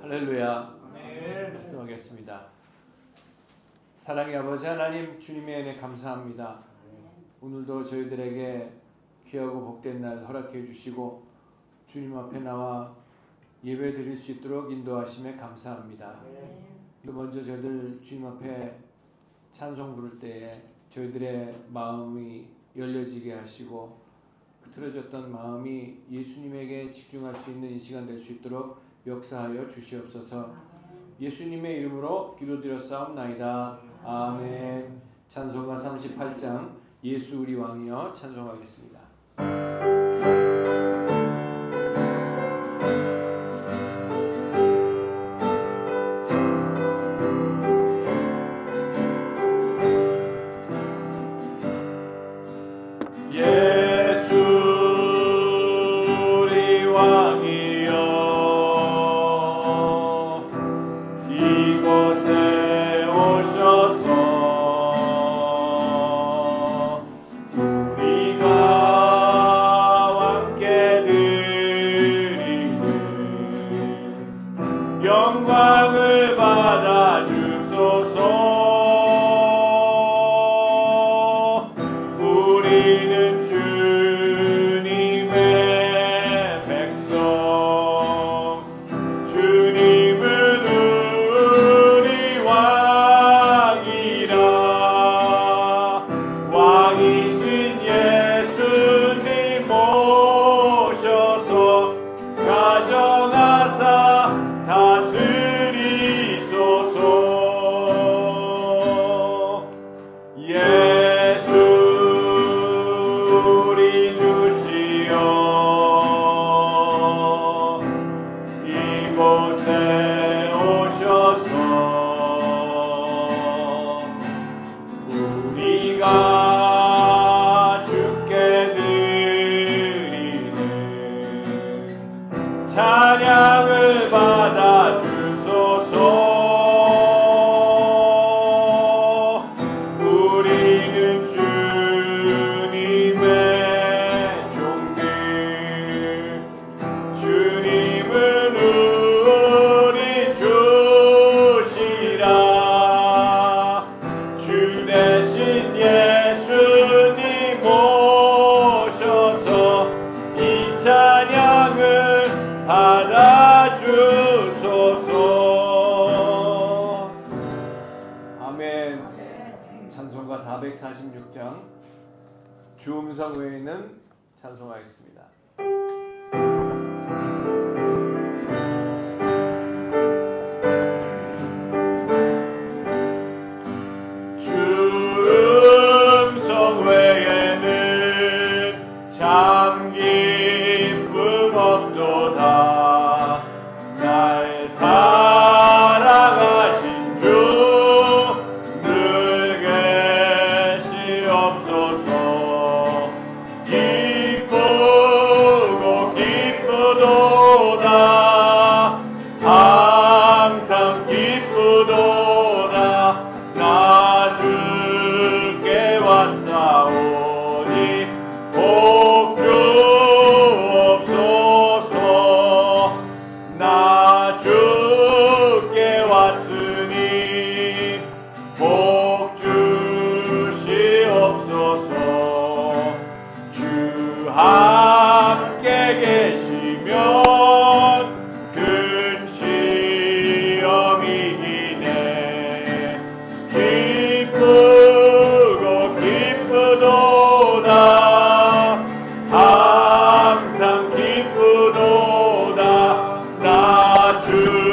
할렐루야. 기도하겠습니다. 사랑의 아버지 하나님, 주님의 은혜 감사합니다. 오늘도 저희들에게 귀하고 복된 날 허락해 주시고 주님 앞에 나와 예배 드릴 수 있도록 인도하심에 감사합니다. 또 먼저 저희들 주님 앞에 찬송 부를 때에 저희들의 마음이 열려지게 하시고 흐트러졌던 마음이 예수님에게 집중할 수 있는 이 시간 될 수 있도록 역사하여 주시옵소서. 예수님의 이름으로 기도드렸사옵나이다. 아멘. 찬송가 38장 예수 우리 왕이여 찬송하겠습니다. 영광을 받아 주소서. 우리는 주님의 백성, 주님은 우리 왕이라. 왕이신 예수님 모셔서 가정하사 다스리소서. 예수 우리 주시여 이곳에 오셔서 우리가 주께 드리는 찬양을 받아 주소서. 우리는 주님의 종들, 주님은 우리 주시라. 주 대신 예수님 모셔서 이 찬양을 받아 주소서. 아멘. 찬송가 446장 주 음성 외에는 찬송하겠습니다. 주 음성 외에는 참 기쁨 없도다. 날 사랑하신 주 늘 계시옵소서. 기쁘고 기쁘도다. 항상 기쁘도다. 나 주께 왔사오니 복 주옵소서. 나 주께 왔으니 복 주시옵소서. 주 함께 계시면 큰 시험이 이기네. 기쁘고 기쁘도다. 항상 기쁘도다. 나 주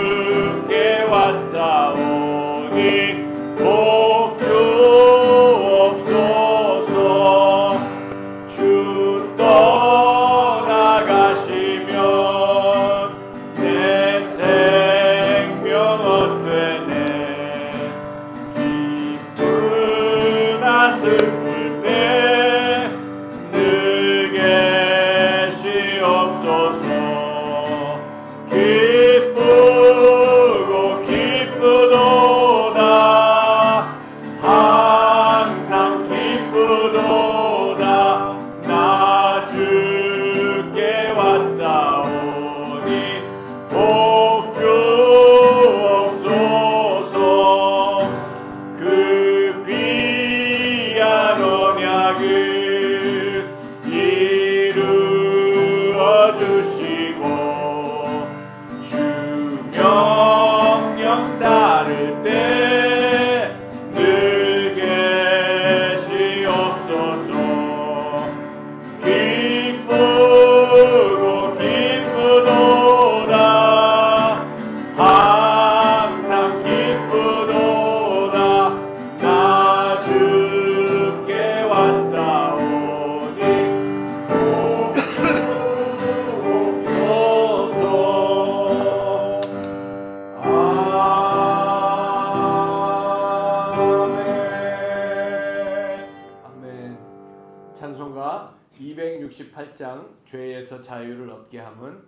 18장 죄에서 자유를 얻게 함은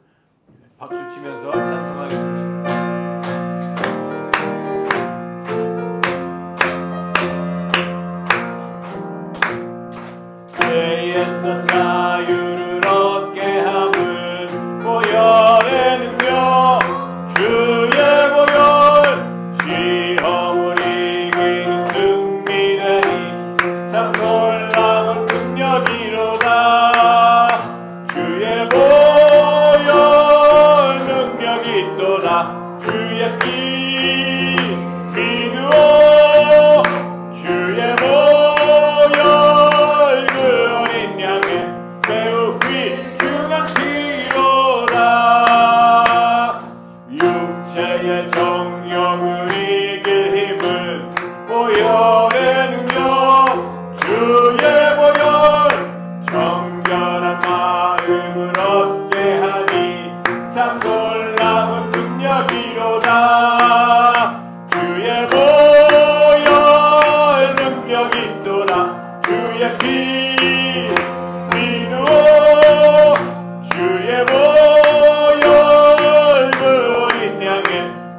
박수 치면서 찬송하겠습니다. 죄에서 자유를 얻게 함은 보혈의 능력 주의 보혈 시험을 이기는 승리되니 참 놀라운 능력이로다. 주의 보혈 능력이 있도다. 주의 피 비누어 주의 보혈 그 어린 양의 매우 귀중한 피로다. 육체의 정욕을 이길 힘은 보혈의 능력 주의 보혈 정결한 마음을 얻게 하니 참 놀라운 능력이로다. 주의 보혈 능력이 있도다. 주의 피 비누어 주의 보혈 그 어린 양의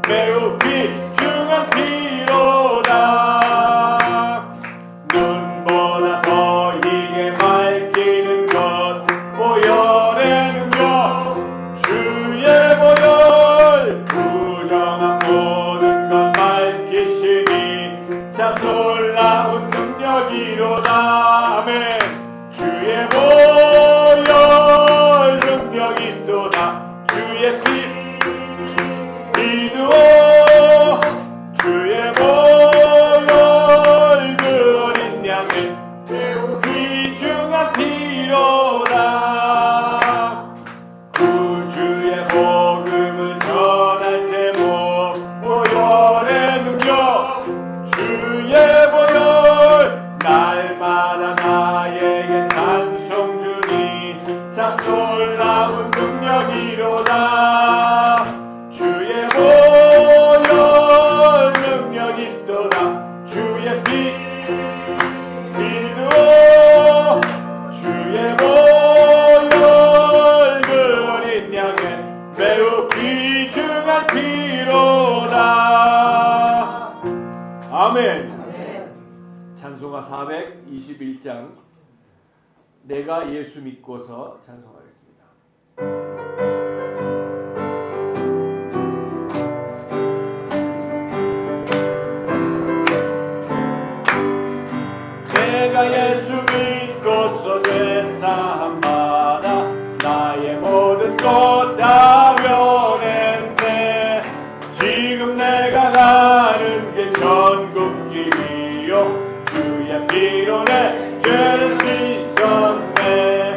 매우 귀중한 피로다. 눈보다 더 희게 밝히는 것 보혈의 능력 주의 보혈 부정한 모든 것 밝히시니 참 놀라운 능력이로다. 아멘. 주의 보혈 능력이 있도다. 주의 피 비누어 주의 보혈 그 어린 양의 매우 귀중한 피로다. 구주의 복음을 전할 제목 보혈의 능력 주의 보혈 날마다 나에게 찬송 주니 참 놀라운 능력이로다. 주의 보혈 능력이 있도다. 주의 피 비누어 주의 보혈 그 어린 양의 매우 귀중한 피로다. 아멘. 찬송가 421장 내가 예수 믿고서 찬송하겠습니다. 내가 예수 믿고서 죄사함 받아 나의 모든 것 다 면했네. 지금 내가 가는 길 전국길이요 주의 피로 내 죄를 씻었네.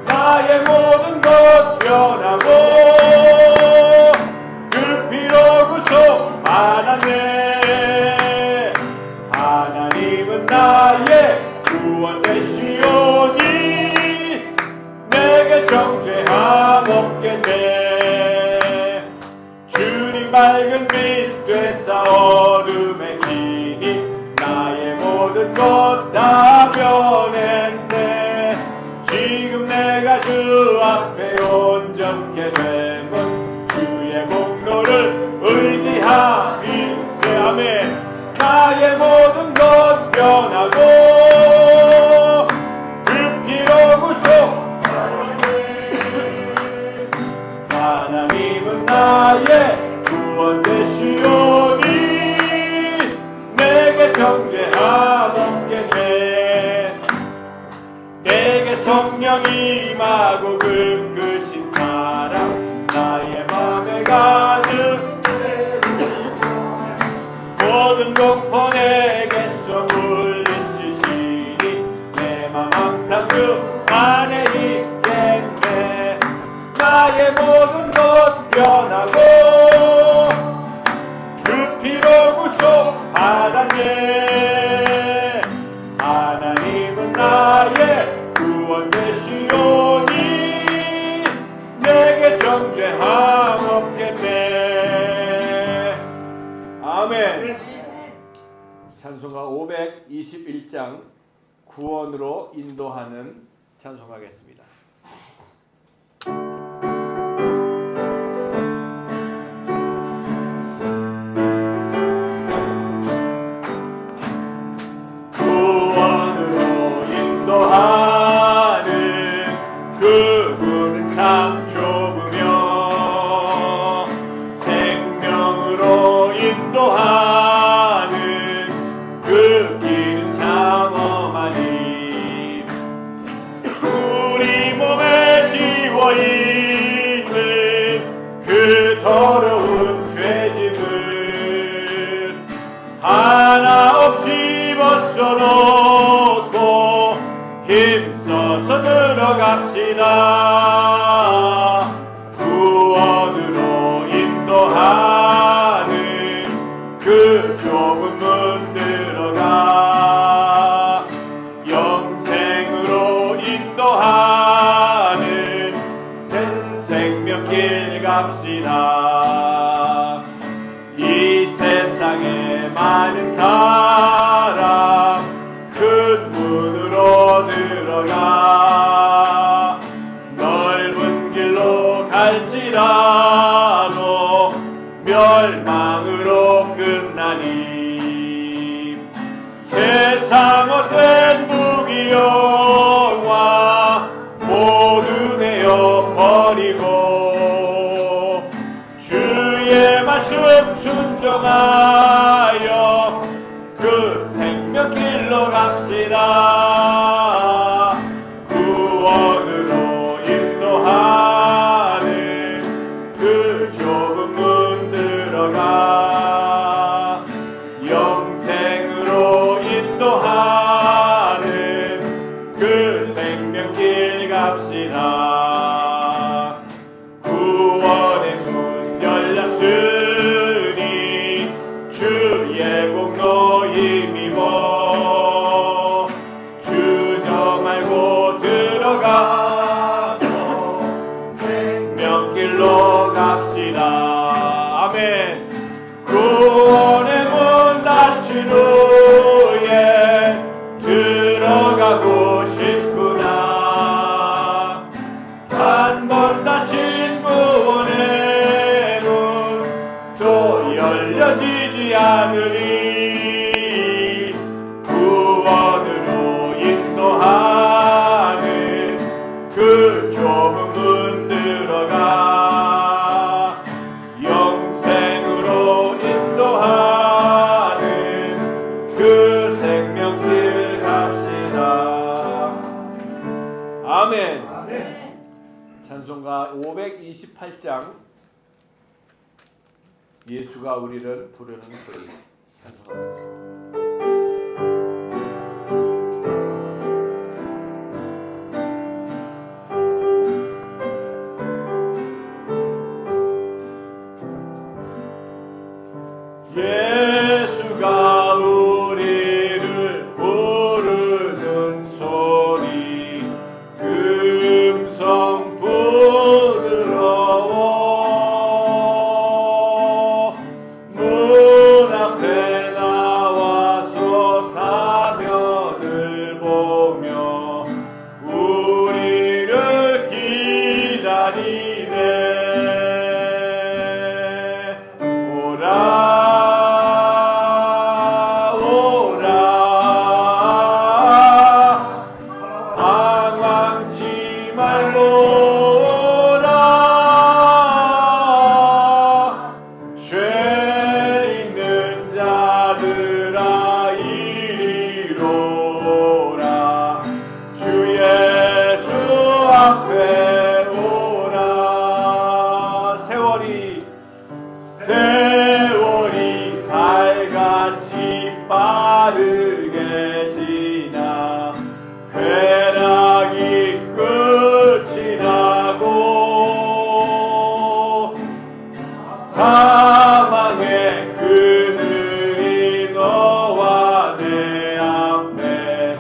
나의 모든 것 변하고 그 피로 구속 받았네. 하나님은 나의 구원 되시오니 내게 정죄함 없겠네. 주님 맑은 빛 되사 어둠에 지니 나의 모든 것 다 변했네. 지금 내가 주 앞에 온전케 됨은 주의 공로를 의지하일세. 아멘. 나의 모든 것 변하고 그 피로 구속 하나님은 나의 구원 되시오니 내게 정죄함 없겠네. 내게 성령이 임하고 그 크신 사랑 나의 맘에 가득 모든 공포 내게서 물리치시니 내 맘 항상 주 안에 있겠네. 나의 모든 것 변하고 그 피로 구속 받았네. 하나님은 나의 구원 되시오니 내게 정죄함 없겠네. 아멘. 찬송가 521장 구원으로 인도하는 찬송하겠습니다. 구원으로 인도하는 그 문은 참 좁으며 생명으로 인도하는 그 길은 참 험하니 우리 몸에 지워있는 그 더러운 죄짐을 하나 없이 벗어놓고 힘써서 들어갑시다. 구원으로 인도하는 그 좁은 문 들어가 영생으로 인도하는 생명길 갑시다. 이 세상에 많은 사람 큰 문으로 들어가 넓은 길로 갈지라도 멸망으로 끝나니 세상 헛된 무기영화 모두 내어 버리고 주의 말씀 순종하여 그 생명길로 갑시다. 구원으로 인도하는 그 좁은 문 들어가 영생으로 인도하는 그 생명길 갑시다. 구원의 문 열렸으니 주의 공로 힘입어 주저 말고 들어가서 생명길로 갑시다. 아멘. 구원의 문 닫힌 후에 들어가고 싶구나. 한 번 닫힌 구원의 문 또 열려지지 않으리. 구원으로 인도하는 그 좁은 문 들어가 영생으로 인도하는 그 생명길 갑시다. 아멘. 찬송가 528장 예수가 우리를 부르는 소리 찬송하겠습니다. 예수가 우리를 부르는 소리 음성 부드러워 문 앞에 나와서 사면을 보며 우리를 기다리네. 세월이 살같이 빠르게 지나 쾌락이 끝이 나고 사망의 그늘이 너와 내 앞에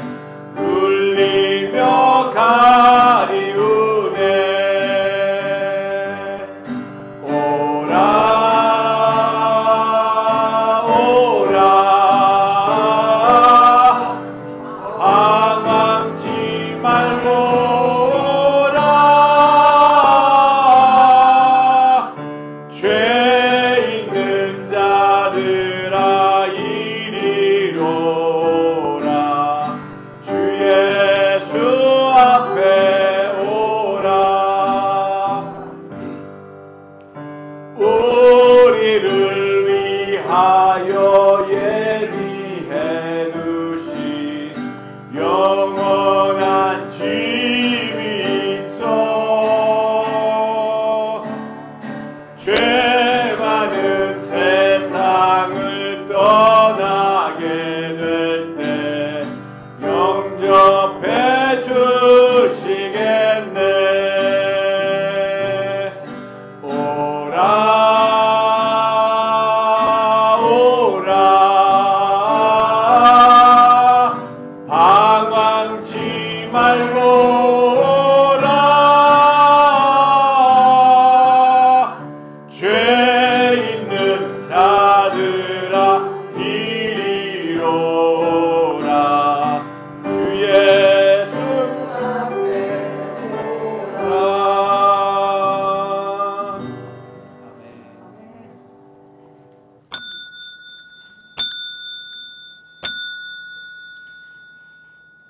울리며 가리우네. 방황치 말고라. 우리를 위하여 예비해 두신 영원한 집이 있어. 죄 많은 세상을 떠나게 될 때 영접해 주시겠네. 방황치 말고 오라. 죄 있는 자들아 이리로 오라. 주 예수 앞에 오라.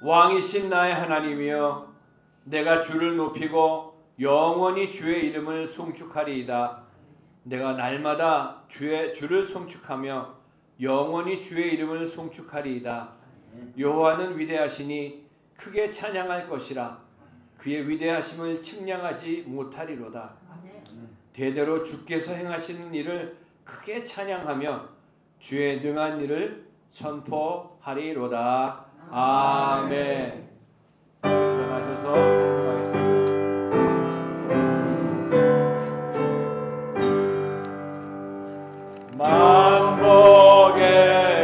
왕이신 나의 하나님이여, 내가 주를 높이고 영원히 주의 이름을 송축하리이다. 내가 날마다 주를 송축하며 영원히 주의 이름을 송축하리이다. 여호와는 위대하시니 크게 찬양할 것이라. 그의 위대하심을 측량하지 못하리로다. 대대로 주께서 행하시는 일을 크게 찬양하며 주의 능한 일을 선포하리로다. 아멘. 일어나셔서 찬송하겠습니다. 만복의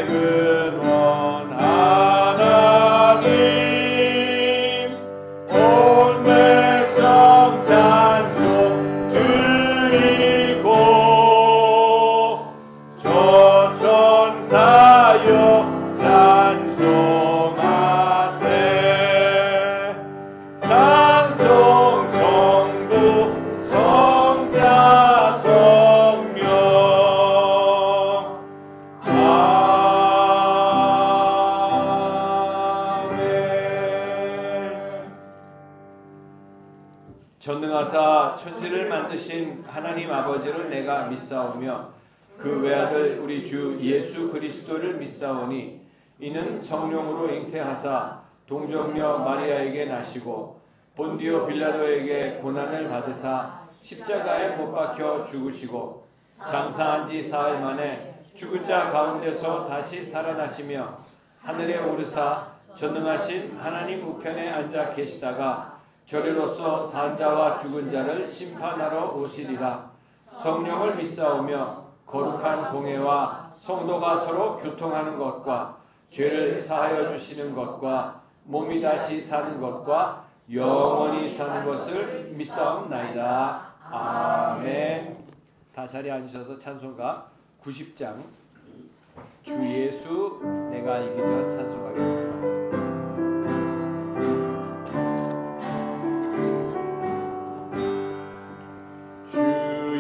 근원 하나님, 온 백성 찬송 드리고, 저 천사여 찬송하세. 찬송 성부 성자 성령. 아멘. 전능하사 천지를 만드신 하나님 아버지를 내가 믿사오며 그 외아들 우리 주 예수 그리스도를 믿사오니 이는 성령으로 잉태하사 동정녀 마리아에게 나시고 본디오 빌라도에게 고난을 받으사 십자가에 못 박혀 죽으시고 장사한 지 사흘 만에 죽은 자 가운데서 다시 살아나시며 하늘에 오르사 전능하신 하나님 우편에 앉아 계시다가 저리로서 산 자와 죽은 자를 심판하러 오시리라. 성령을 믿사오며 거룩한 공회와 성도가 서로 교통하는 것과 죄를 사하여 주시는 것과 몸이 다시 사는 것과 영원히 사는 것을 믿사옵나이다. 아멘. 다 자리에 앉으셔서 찬송가 90장 주 예수 내가 알기 전 찬송하겠습니다. 주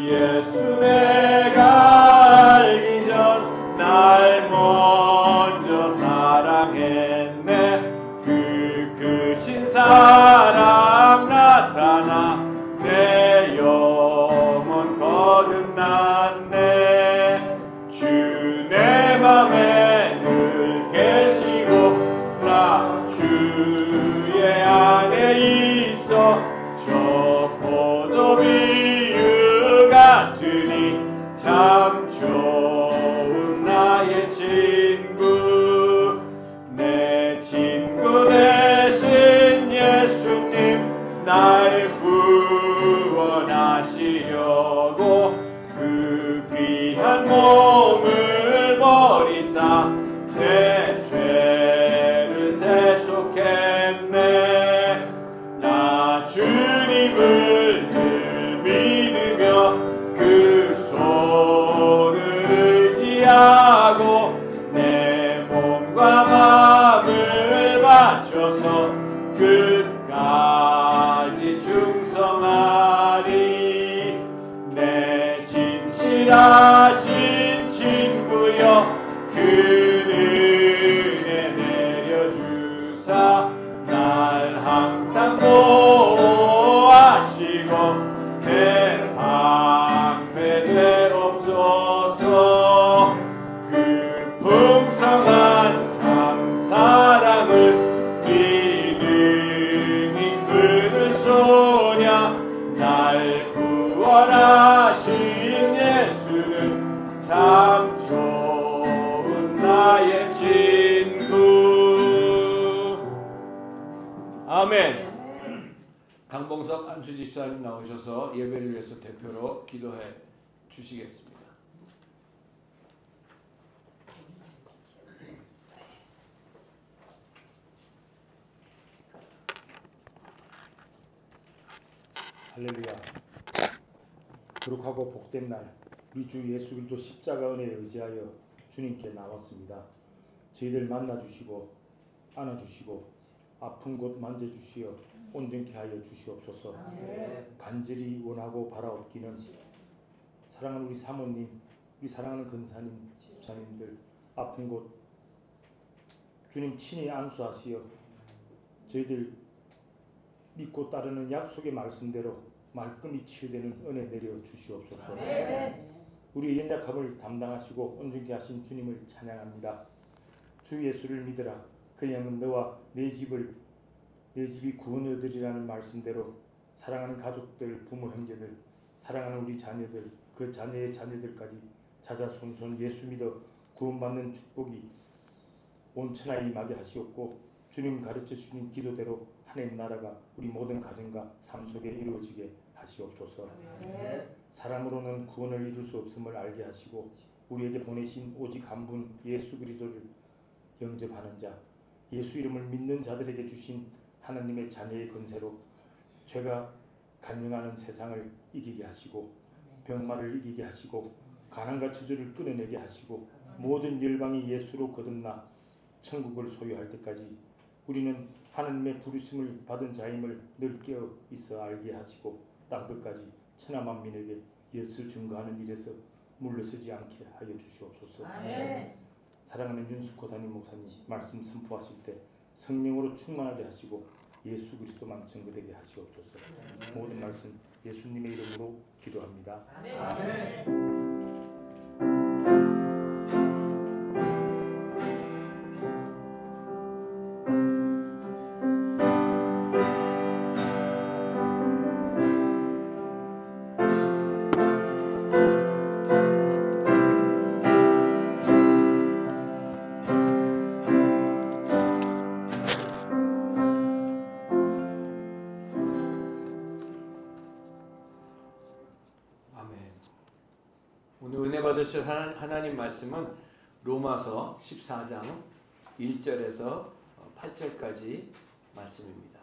예수 내가 알기 전 날 먼저 사랑했네. 그 크신 사랑 나타나 내 영혼 거듭났네. 주 내 맘에 늘 계시고 나 주의 안에 있어. 저 포도비유 같으니 참 좋은 나의 친구. 내 친구 되신 예수님 날 구원하시려고 그 귀한 몸을 버리사 내 죄를 대속했네. 나 주님을 늘 믿으며 그 손을 의지하고 내 몸과 마음을 바쳐서 끝까지 충성하리. 내 진실하신 참 좋은 나의 친구. 아멘. 강봉석 안수집사님 나오셔서 예배를 위해서 대표로 기도해 주시겠습니다. 할렐루야. 거룩하고 복된 날 우리 주 예수 그리스도 십자가 은혜에 의지하여 주님께 나왔습니다. 저희들 만나주시고 안아주시고 아픈 곳 만져주시어 온전케 하여 주시옵소서. 간절히 원하고 바라옵기는 사랑하는 우리 사모님, 우리 사랑하는 근사님, 집사님들 아픈 곳 주님 친히 안수하시어 저희들 믿고 따르는 약속의 말씀대로 말끔히 치유되는 은혜 내려 주시옵소서. 우리의 연약함을 담당하시고 온전케 하신 주님을 찬양합니다. 주 예수를 믿으라. 그냥 너와 내 집이 구원을 얻으리라는 말씀대로 사랑하는 가족들, 부모, 형제들, 사랑하는 우리 자녀들, 그 자녀의 자녀들까지 자자손손 예수 믿어 구원받는 축복이 온 천하에 임하게 하시옵고 주님 가르쳐 주신 기도대로 하나님 나라가 우리 모든 가정과 삶 속에 이루어지게 하시옵소서. 사람으로는 구원을 이룰 수 없음을 알게 하시고 우리에게 보내신 오직 한 분 예수 그리스도를 영접하는 자, 예수 이름을 믿는 자들에게 주신 하나님의 자녀의 권세로 죄가 간영하는 세상을 이기게 하시고 병마를 이기게 하시고 가난과 저주를 끊어내게 하시고 모든 열방이 예수로 거듭나 천국을 소유할 때까지 우리는 하나님의 부르심을 받은 자임을 늘 깨어 있어 알게 하시고 땅끝까지 천하 만민에게 예수를 증거하는 일에서 물러서지 않게 하여 주시옵소서. 사랑하는 윤숙호 담임 목사님 말씀 선포하실 때 성령으로 충만하게 하시고 예수 그리스도만 증거되게 하시옵소서. 모든 말씀 예수님의 이름으로 기도합니다. 아멘. 오늘 은혜 받으실 하나님 말씀은 로마서 14장 1절에서 8절까지 말씀입니다.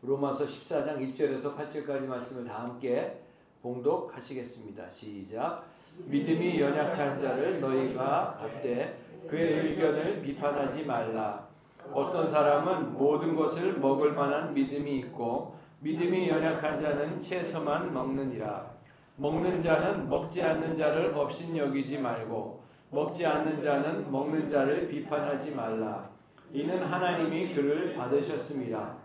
로마서 14장 1절에서 8절까지 말씀을 다 함께 봉독하시겠습니다. 시작. 믿음이 연약한 자를 너희가 받되 그의 의견을 비판하지 말라. 어떤 사람은 모든 것을 먹을 만한 믿음이 있고 믿음이 연약한 자는 채소만 먹느니라. 먹는 자는 먹지 않는 자를 업신여기지 말고 먹지 않는 자는 먹는 자를 비판하지 말라. 이는 하나님이 그를 받으셨습니다.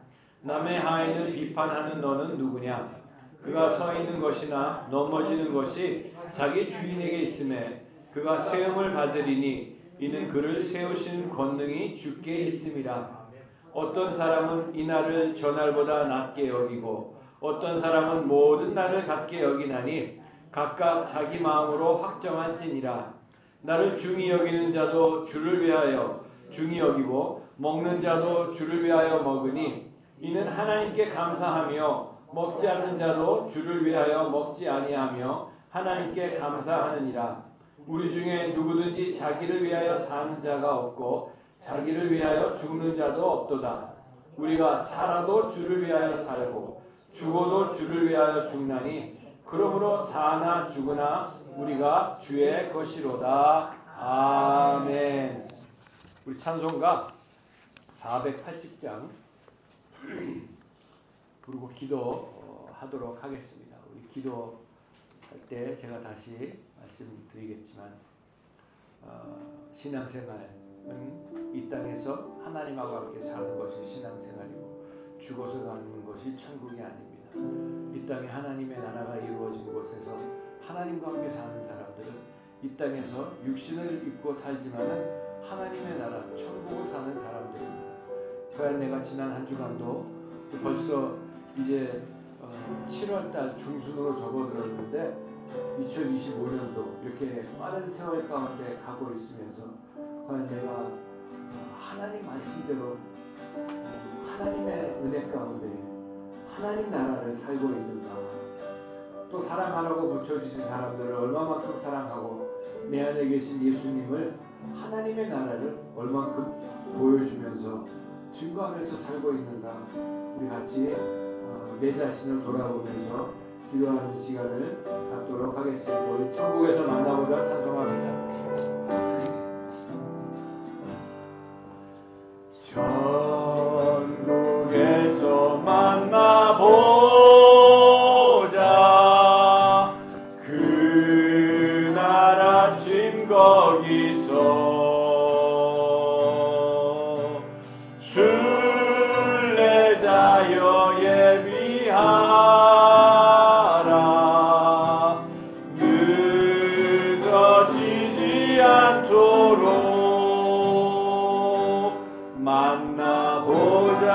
남의 하인을 비판하는 너는 누구냐? 그가 서 있는 것이나 넘어지는 것이 자기 주인에게 있음에 그가 세움을 받으리니 이는 그를 세우신 권능이 주께 있음이라. 어떤 사람은 이 날을 저 날보다 낮게 여기고 어떤 사람은 모든 날을 같게 여기나니 각각 자기 마음으로 확정한지니라. 나를 중히 여기는 자도 주를 위하여 중히 여기고 먹는 자도 주를 위하여 먹으니 이는 하나님께 감사하며 먹지 않는 자도 주를 위하여 먹지 아니하며 하나님께 감사하느니라. 우리 중에 누구든지 자기를 위하여 사는 자가 없고 자기를 위하여 죽는 자도 없도다. 우리가 살아도 주를 위하여 살고 죽어도 주를 위하여 죽나니 그러므로 사나 죽으나 우리가 주의 것이로다. 아멘. 우리 찬송가 480장 부르고 기도하도록 하겠습니다. 우리 기도할 때 제가 다시 말씀드리겠지만 신앙생활은 이 땅에서 하나님하고 함께 사는 것이 신앙생활이고 죽어서 가는 것이 천국이 아닙니다. 이 땅에 하나님의 나라가 이루어진 곳에서 하나님과 함께 사는 사람들은 이 땅에서 육신을 입고 살지만은 하나님의 나라, 천국을 사는 사람들입니다. 그래야 내가 지난 한 주간도 벌써 이제 7월달 중순으로 접어들었는데 2025년도 이렇게 빠른 세월 가운데 가고 있으면서 과연 내가 하나님 말씀대로 하나님의 은혜 가운데 하나님 나라를 살고 있는가, 또 사랑하라고 붙여주신 사람들을 얼마만큼 사랑하고 내 안에 계신 예수님을 하나님의 나라를 얼만큼 보여주면서 증거하면서 살고 있는가, 우리 같이 내 자신을 돌아보면서 기도하는 시간을 갖도록 하겠습니다. 우리 천국에서 만나보자 찬송합니다. 천국에서 만나보자. 그날 아침 거기서 순례자여 예비하라. 늦어지지 않도록 만나보자.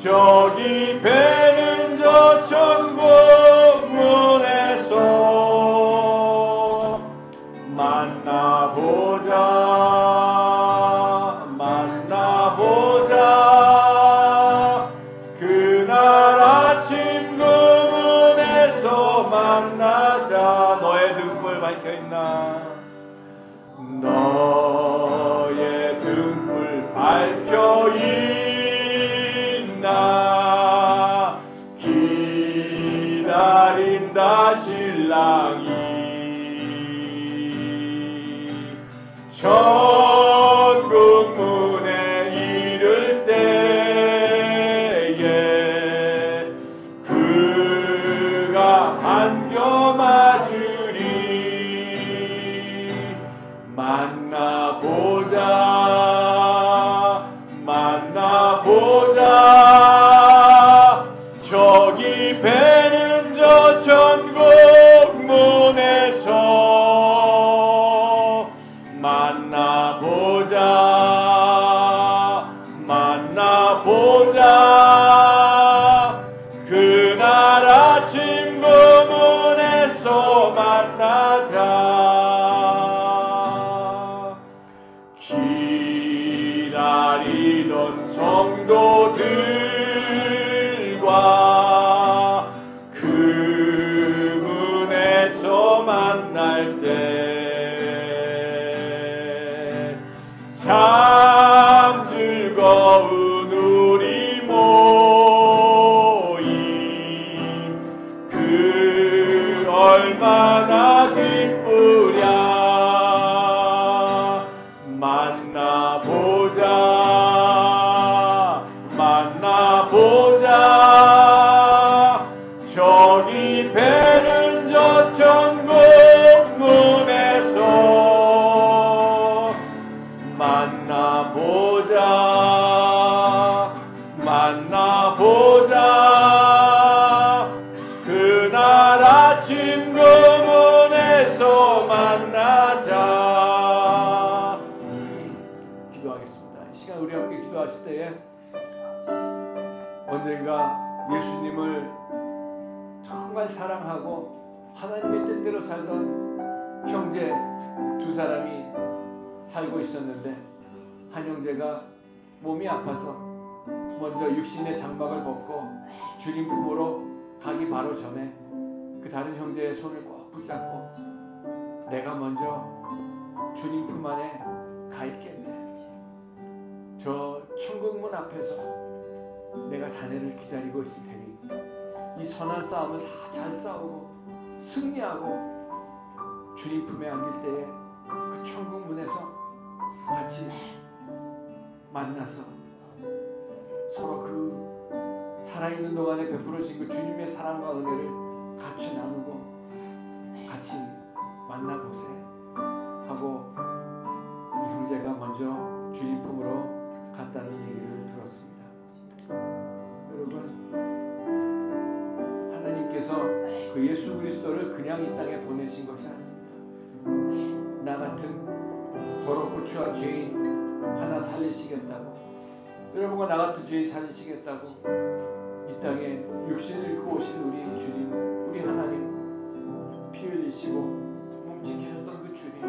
저기 배는 저 천국문에서 만나보자. 그날 아침 그 문에서 만나자. 너의 등불 밝혀있나? 너의 등불 밝혀있나? 기다린다 신랑이. 천국 문에 이를 때에 그가 반겨 맞으리. 만나보자. 저기 배는 저 천국 문에서 만나보자. 그날 아침 그 문에서 만나자. 기다리던 성도들과 그 문에서 만날 때 참 즐거운 우리 모임. 그 얼마나 기쁘랴. 만나보자. 저기 배는 저 천국 문에서 만나보자. 그날 아침 그 문에서 만나자. 기도하겠습니다. 이 시간 우리 함께 기도하실 때에 언젠가 예수님을 정말 사랑하고 하나님의 뜻대로 살던 형제 두 사람이 살고 있었는데, 한 형제가 몸이 아파서 먼저 육신의 장막을 벗고 주님 품으로 가기 바로 전에 그 다른 형제의 손을 꼭 붙잡고 내가 먼저 주님 품 안에 가 있겠네. 저 천국문 앞에서 내가 자네를 기다리고 있을 테니 이 선한 싸움을 다 잘 싸우고 승리하고 주님 품에 안길 때에 그 천국문에서 같이 만나서 서로 그 살아있는 동안에 베풀어진 그 주님의 사랑과 은혜를 같이 나누고 같이 만나보세 하고 이 형제가 먼저 주님 품으로 갔다는 얘기를 들었습니다. 여러분, 하나님께서 그 예수 그리스도를 그냥 이 땅에 보내신 것이 아닙니다. 나 같은 더럽고 추한 죄인 하나 살리시겠다고, 여러분과 나 같은 죄인 살리시겠다고 땅에 육신을 입고 오신 우리 주님, 우리 하나님, 피 흘리시고 몸지키셨던 그 주님,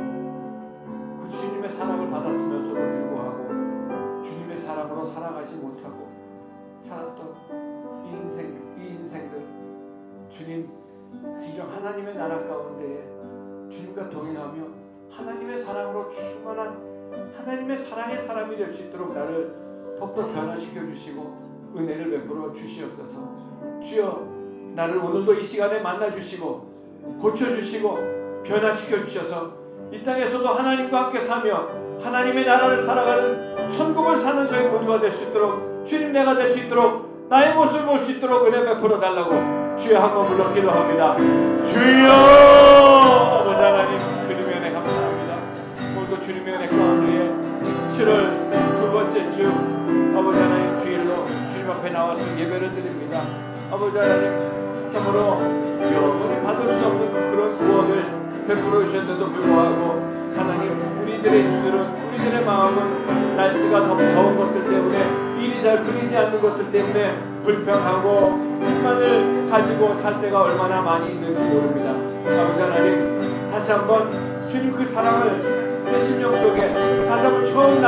그 주님의 사랑을 받았으면서도 불구하고 주님의 사랑으로 살아가지 못하고 살았던 이 인생들, 주님 진정 하나님의 나라 가운데에 주님과 동행하며 하나님의 사랑으로 충만한 하나님의 사랑의 사람이 될 수 있도록 나를 더욱더 변화시켜 주시고 은혜를 베풀어 주시옵소서. 주여, 나를 오늘도 이 시간에 만나 주시고 고쳐 주시고 변화시켜 주셔서 이 땅에서도 하나님과 함께 사며 하나님의 나라를 살아가는 천국을 사는 저희 모두가 될 수 있도록, 주님 내가 될 수 있도록, 나의 모습을 볼 수 있도록 은혜 베풀어 달라고 주여 한번 불러 기도합니다. 주여, 아버지 하나님, 주님의 은혜 감사합니다. 오늘도 주님의 은혜 가운데에 7월 두 번째 주 아버지 하나님 주일로 주님 앞에 나와서 예배를 드립니다. 아버지 하나님, 참으로 영원히 받을 수 없는 그런 구원을 베풀어 주셨는데도 불구하고 하나님, 우리들의 입술은, 우리들의 마음은 날씨가 더운 것들 때문에, 일이 잘 풀리지 않는 것들 때문에 불평하고 불만을 가지고 살 때가 얼마나 많이 있는지 모릅니다. 아버지 하나님, 다시 한번 주님 그 사랑을 내 심령 속에 다시 한번 처음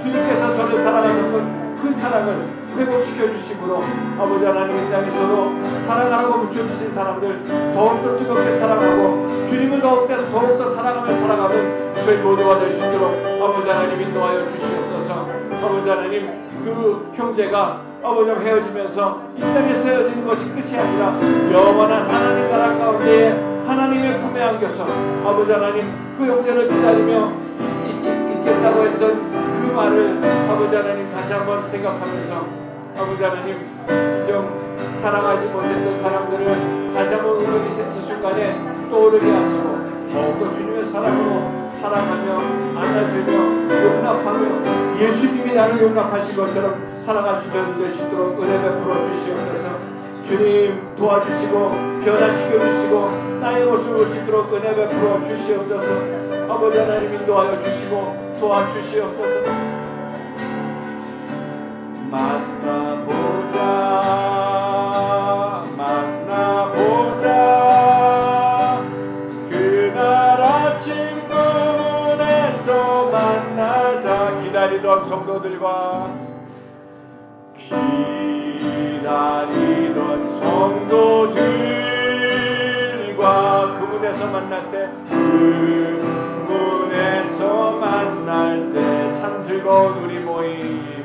주님께서 저를 사랑하셨던 그 사랑을 회복시켜 주심으로 아버지 하나님, 이 땅에서도 사랑하라고 붙여주신 사람들 더욱더 뜨겁게 사랑하고 주님을 더욱더 사랑하며 살아가는 저희 모두가 될 수 있도록 아버지 하나님 인도하여 주시옵소서. 아버지 하나님, 그 형제가 아버지 헤어지면서 이 땅에서 헤어지는 것이 끝이 아니라 영원한 하나님 나라 가운데에 하나님의 품에 안겨서 아버지 하나님, 그 형제를 기다리며 있겠다고 했던 그 말을 아버지 하나님 다시 한번 생각하면서 아버지 하나님, 진정 사랑하지 못했던 사람들을 다시 한번 오늘 이 순간에 떠오르게 하시고 더욱더 주님의 사랑으로 사랑하며 안아주며 용납하며 예수님이 나를 용납하신 것처럼 살아갈 수 있는 수 있도록 은혜 베풀어 주시옵소서. 주님 도와주시고 변화시켜 주시고 나의 모습을 볼 수 있도록 은혜 베풀어 주시옵소서. 아버지 하나님 인도하여 주시고 도와주시옵소서. 만나보자, 만나보자. 그날 아침 구문에서 만나자. 기다리던 성도들과 그 문에서 만날 때, 그 문에서 만날 때 참 즐거운 우리 모임,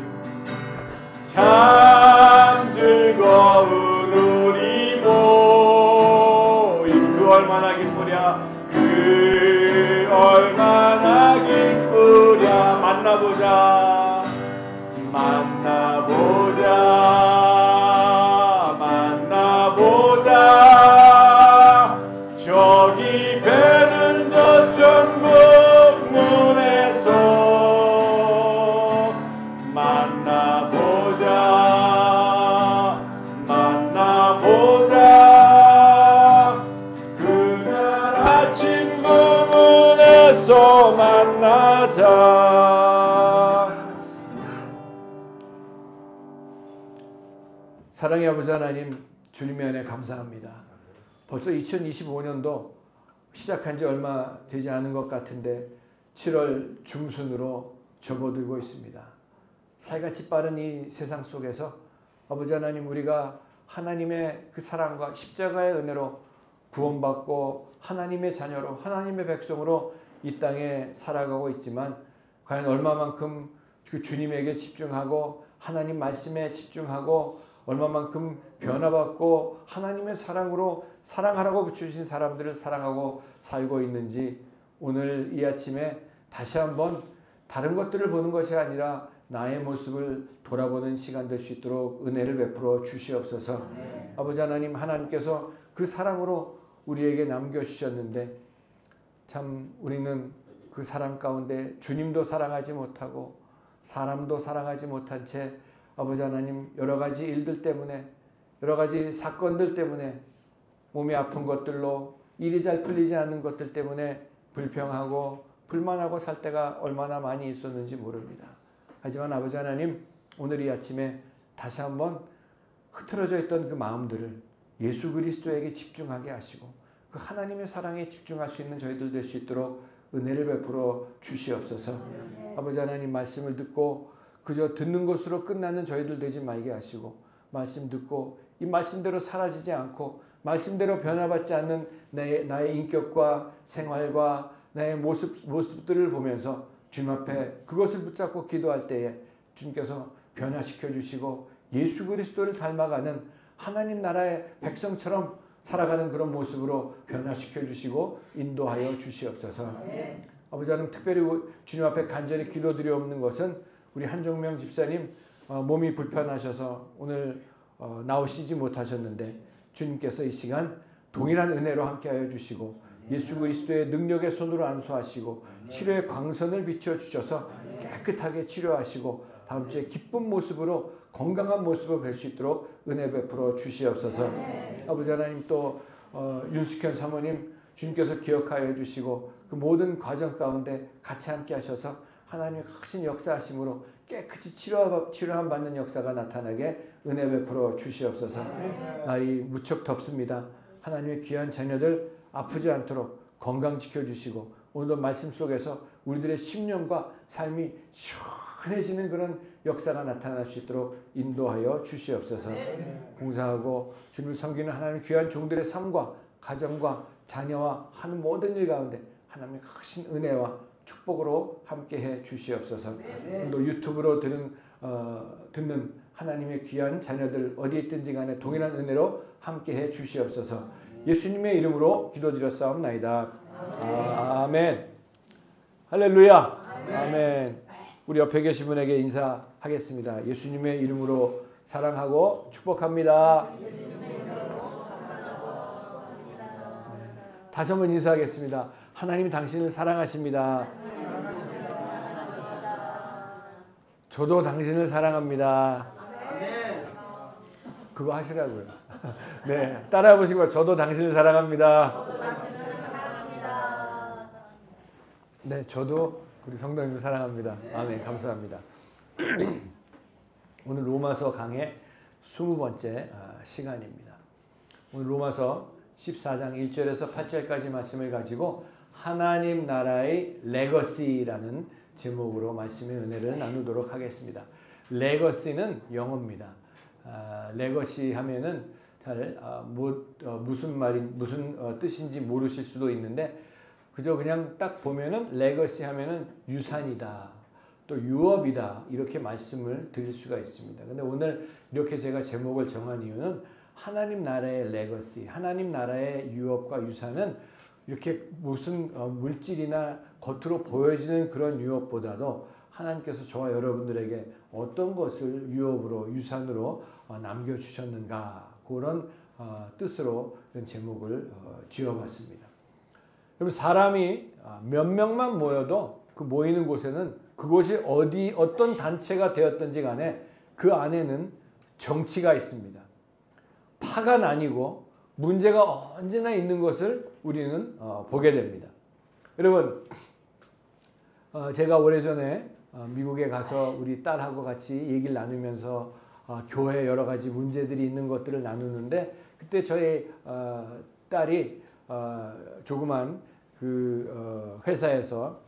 참 즐거운 우리 모임. 그 얼마나 기쁘랴, 그 얼마나 기쁘랴. 만나보자, 만나보자, 만나보자. 저기 배는 저 천국 문에서 만나보자, 만나보자. 그날 아침 그 문에서 만나자. 사랑의 아버지 하나님, 주님의 은혜 감사합니다. 벌써 2025년도 시작한 지 얼마 되지 않은 것 같은데 7월 중순으로 접어들고 있습니다. 살같이 빠른 이 세상 속에서 아버지 하나님, 우리가 하나님의 그 사랑과 십자가의 은혜로 구원받고 하나님의 자녀로, 하나님의 백성으로 이 땅에 살아가고 있지만 과연 얼마만큼 그 주님에게 집중하고 하나님 말씀에 집중하고 얼마만큼 변화받고 하나님의 사랑으로 사랑하라고 붙여주신 사람들을 사랑하고 살고 있는지 오늘 이 아침에 다시 한번 다른 것들을 보는 것이 아니라 나의 모습을 돌아보는 시간 될 수 있도록 은혜를 베풀어 주시옵소서. 아버지 하나님, 하나님께서 그 사랑으로 우리에게 남겨주셨는데 참 우리는 그 사랑 가운데 주님도 사랑하지 못하고 사람도 사랑하지 못한 채 아버지 하나님, 여러 가지 일들 때문에, 여러 가지 사건들 때문에, 몸이 아픈 것들로, 일이 잘 풀리지 않는 것들 때문에 불평하고 불만하고 살 때가 얼마나 많이 있었는지 모릅니다. 하지만 아버지 하나님, 오늘 이 아침에 다시 한번 흐트러져 있던 그 마음들을 예수 그리스도에게 집중하게 하시고 그 하나님의 사랑에 집중할 수 있는 저희들 될 수 있도록 은혜를 베풀어 주시옵소서. 아버지 하나님, 말씀을 듣고 그저 듣는 것으로 끝나는 저희들 되지 말게 하시고, 말씀 듣고 이 말씀대로 사라지지 않고 말씀대로 변화받지 않는 나의 인격과 생활과 나의 모습들을 보면서 주님 앞에 그것을 붙잡고 기도할 때에 주님께서 변화시켜 주시고 예수 그리스도를 닮아가는 하나님 나라의 백성처럼 살아가는 그런 모습으로 변화시켜 주시고 인도하여 주시옵소서. 아버지 하나님, 특별히 주님 앞에 간절히 기도드리옵는 것은 우리 한종명 집사님 몸이 불편하셔서 오늘 나오시지 못하셨는데 주님께서 이 시간 동일한 은혜로 함께하여 주시고 예수 그리스도의 능력의 손으로 안수하시고 치료의 광선을 비춰주셔서 깨끗하게 치료하시고 다음 주에 기쁜 모습으로 건강한 모습을 뵐 수 있도록 은혜 베풀어 주시옵소서. 아버지 하나님, 또 윤숙현 사모님 주님께서 기억하여 주시고 그 모든 과정 가운데 같이 함께 하셔서 하나님의 크신 역사하심으로 깨끗이 치료함 받는 역사가 나타나게 은혜 베풀어 주시옵소서. 날이 무척 덥습니다. 하나님의 귀한 자녀들 아프지 않도록 건강 지켜주시고 오늘도 말씀 속에서 우리들의 심령과 삶이 시원해지는 그런 역사가 나타날 수 있도록 인도하여 주시옵소서. 공사하고 주님을 섬기는 하나님의 귀한 종들의 삶과 가정과 자녀와 하는 모든 일 가운데 하나님의 크신 은혜와 축복으로 함께해 주시옵소서. 또 유튜브로 듣는 하나님의 귀한 자녀들 어디에 있든지 간에 동일한 은혜로 함께해 주시옵소서. 예수님의 이름으로 기도드렸사옵나이다. 아멘. 할렐루야. 아멘. 우리 옆에 계신 분에게 인사하겠습니다. 예수님의 이름으로 사랑하고 축복합니다. 다시 한번 인사하겠습니다. 하나님이 당신을 사랑하십니다. 저도 당신을 사랑합니다. 그거 하시라고요. 네, 따라해 보시고 저도 당신을 사랑합니다. 네, 저도 우리 성도님을 사랑합니다. 아멘. 감사합니다. 오늘 로마서 강의 20번째 시간입니다. 오늘 로마서 14장 1절에서 8절까지 말씀을 가지고 하나님 나라의 레거시라는 제목으로 말씀의 은혜를 나누도록 하겠습니다. 레거시는 영어입니다. 레거시 하면은 잘 무슨 뜻인지 모르실 수도 있는데 그저 그냥 딱 보면은 레거시 하면은 유산이다, 또 유업이다 이렇게 말씀을 드릴 수가 있습니다. 근데 오늘 이렇게 제가 제목을 정한 이유는 하나님 나라의 레거시, 하나님 나라의 유업과 유산은 이렇게 무슨 물질이나 겉으로 보여지는 그런 유업보다도 하나님께서 저와 여러분들에게 어떤 것을 유업으로 유산으로 남겨주셨는가 그런 뜻으로 이런 제목을 지어봤습니다. 여러분, 사람이 몇 명만 모여도 그 모이는 곳에는 그곳이 어떤 단체가 되었든지 간에 그 안에는 정치가 있습니다. 파가 나뉘고 문제가 언제나 있는 것을 우리는 보게 됩니다. 여러분, 제가 오래전에 미국에 가서 우리 딸하고 같이 얘기를 나누면서 교회에 여러 가지 문제들이 있는 것들을 나누는데 그때 저희 딸이 조그만 그 회사에서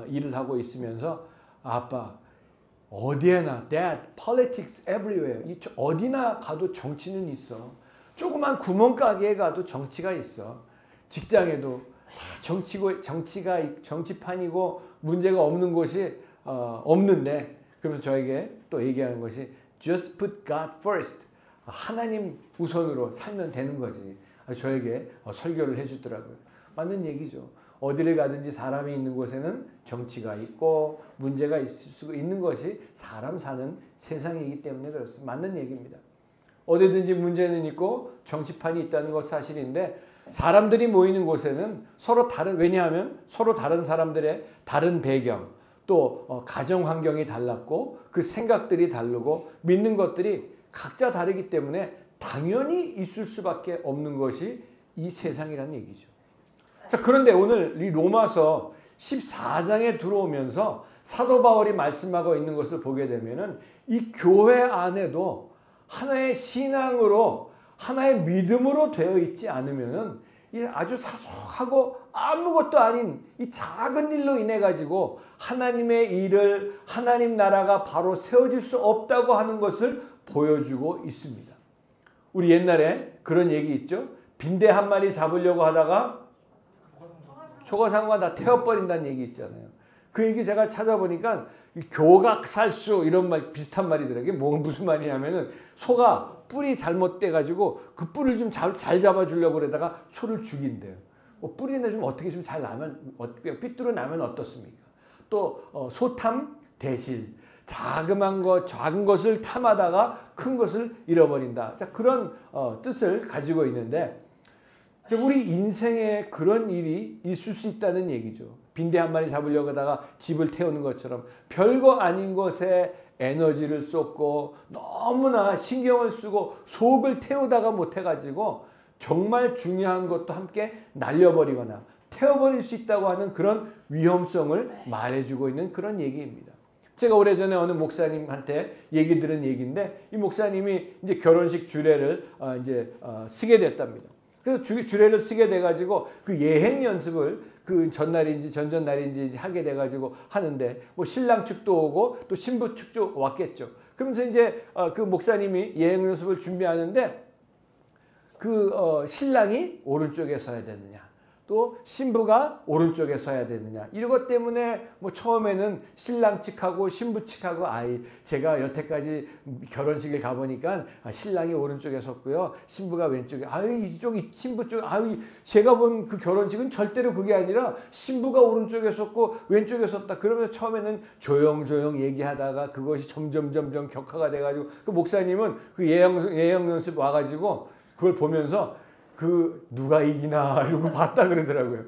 일을 하고 있으면서 아빠 어디에나 Dad, politics everywhere. 어디나 가도 정치는 있어. 조그만 구멍가게에 가도 정치가 있어. 직장에도 다 정치판이고 문제가 없는 곳이 없는데 그러면서 저에게 또 얘기하는 것이 Just put God first. 하나님 우선으로 살면 되는 거지. 저에게 설교를 해주더라고요. 맞는 얘기죠. 어디를 가든지 사람이 있는 곳에는 정치가 있고 문제가 있을 수 있는 것이 사람 사는 세상이기 때문에 그렇습니다. 맞는 얘기입니다. 어디든지 문제는 있고 정치판이 있다는 것 사실인데 사람들이 모이는 곳에는 왜냐하면 서로 다른 사람들의 다른 배경 또 가정 환경이 달랐고 그 생각들이 다르고 믿는 것들이 각자 다르기 때문에 당연히 있을 수밖에 없는 것이 이 세상이라는 얘기죠. 자, 그런데 오늘 이 로마서 14장에 들어오면서 사도 바울이 말씀하고 있는 것을 보게 되면은 이 교회 안에도 하나의 신앙으로 하나의 믿음으로 되어 있지 않으면은 이 아주 사소하고 아무것도 아닌 이 작은 일로 인해 가지고 하나님의 일을 하나님 나라가 바로 세워질 수 없다고 하는 것을 보여주고 있습니다. 우리 옛날에 그런 얘기 있죠. 빈대 한 마리 잡으려고 하다가 초가상어가 다 태워버린다는 얘기 있잖아요. 그 얘기 제가 찾아보니까 교각살수 이런 말 비슷한 말이더라고요. 무슨 말이냐면은 소가 뿔이 잘못돼가지고 그 뿔을 좀 잘 잡아주려고 그러다가 소를 죽인대요. 뿔이나 좀 어떻게 좀 잘 나면 삐뚤어 나면 어떻습니까? 또 소탐 대실 작은 것을 탐하다가 큰 것을 잃어버린다. 자, 그런 뜻을 가지고 있는데 우리 인생에 그런 일이 있을 수 있다는 얘기죠. 빈대 한 마리 잡으려고 하다가 집을 태우는 것처럼 별거 아닌 것에 에너지를 쏟고 너무나 신경을 쓰고 속을 태우다가 못해가지고 정말 중요한 것도 함께 날려버리거나 태워버릴 수 있다고 하는 그런 위험성을 말해주고 있는 그런 얘기입니다. 제가 오래전에 어느 목사님한테 얘기 들은 얘기인데 이 목사님이 이제 결혼식 주례를 쓰게 됐답니다. 그래서 주례를 쓰게 돼가지고 그 예행 연습을 그 전날인지 전전날인지 하게 돼가지고 하는데 뭐 신랑 측도 오고 또 신부 측도 왔겠죠. 그러면서 이제 그 목사님이 예행 연습을 준비하는데 그 신랑이 오른쪽에 서야 되느냐 또 신부가 오른쪽에 서야 되느냐 이것 때문에 뭐 처음에는 신랑 측하고 신부 측하고 제가 여태까지 결혼식을 가보니까 신랑이 오른쪽에 섰고요 신부가 왼쪽에 이쪽이 신부 쪽 제가 본 그 결혼식은 절대로 그게 아니라 신부가 오른쪽에 섰고 왼쪽에 섰다. 그러면서 처음에는 조용조용 얘기하다가 그것이 점점 격화가 돼가지고 그 목사님은 그 예행 연습 와가지고 그걸 보면서 누가 이기나 이러고 봤다 그러더라고요.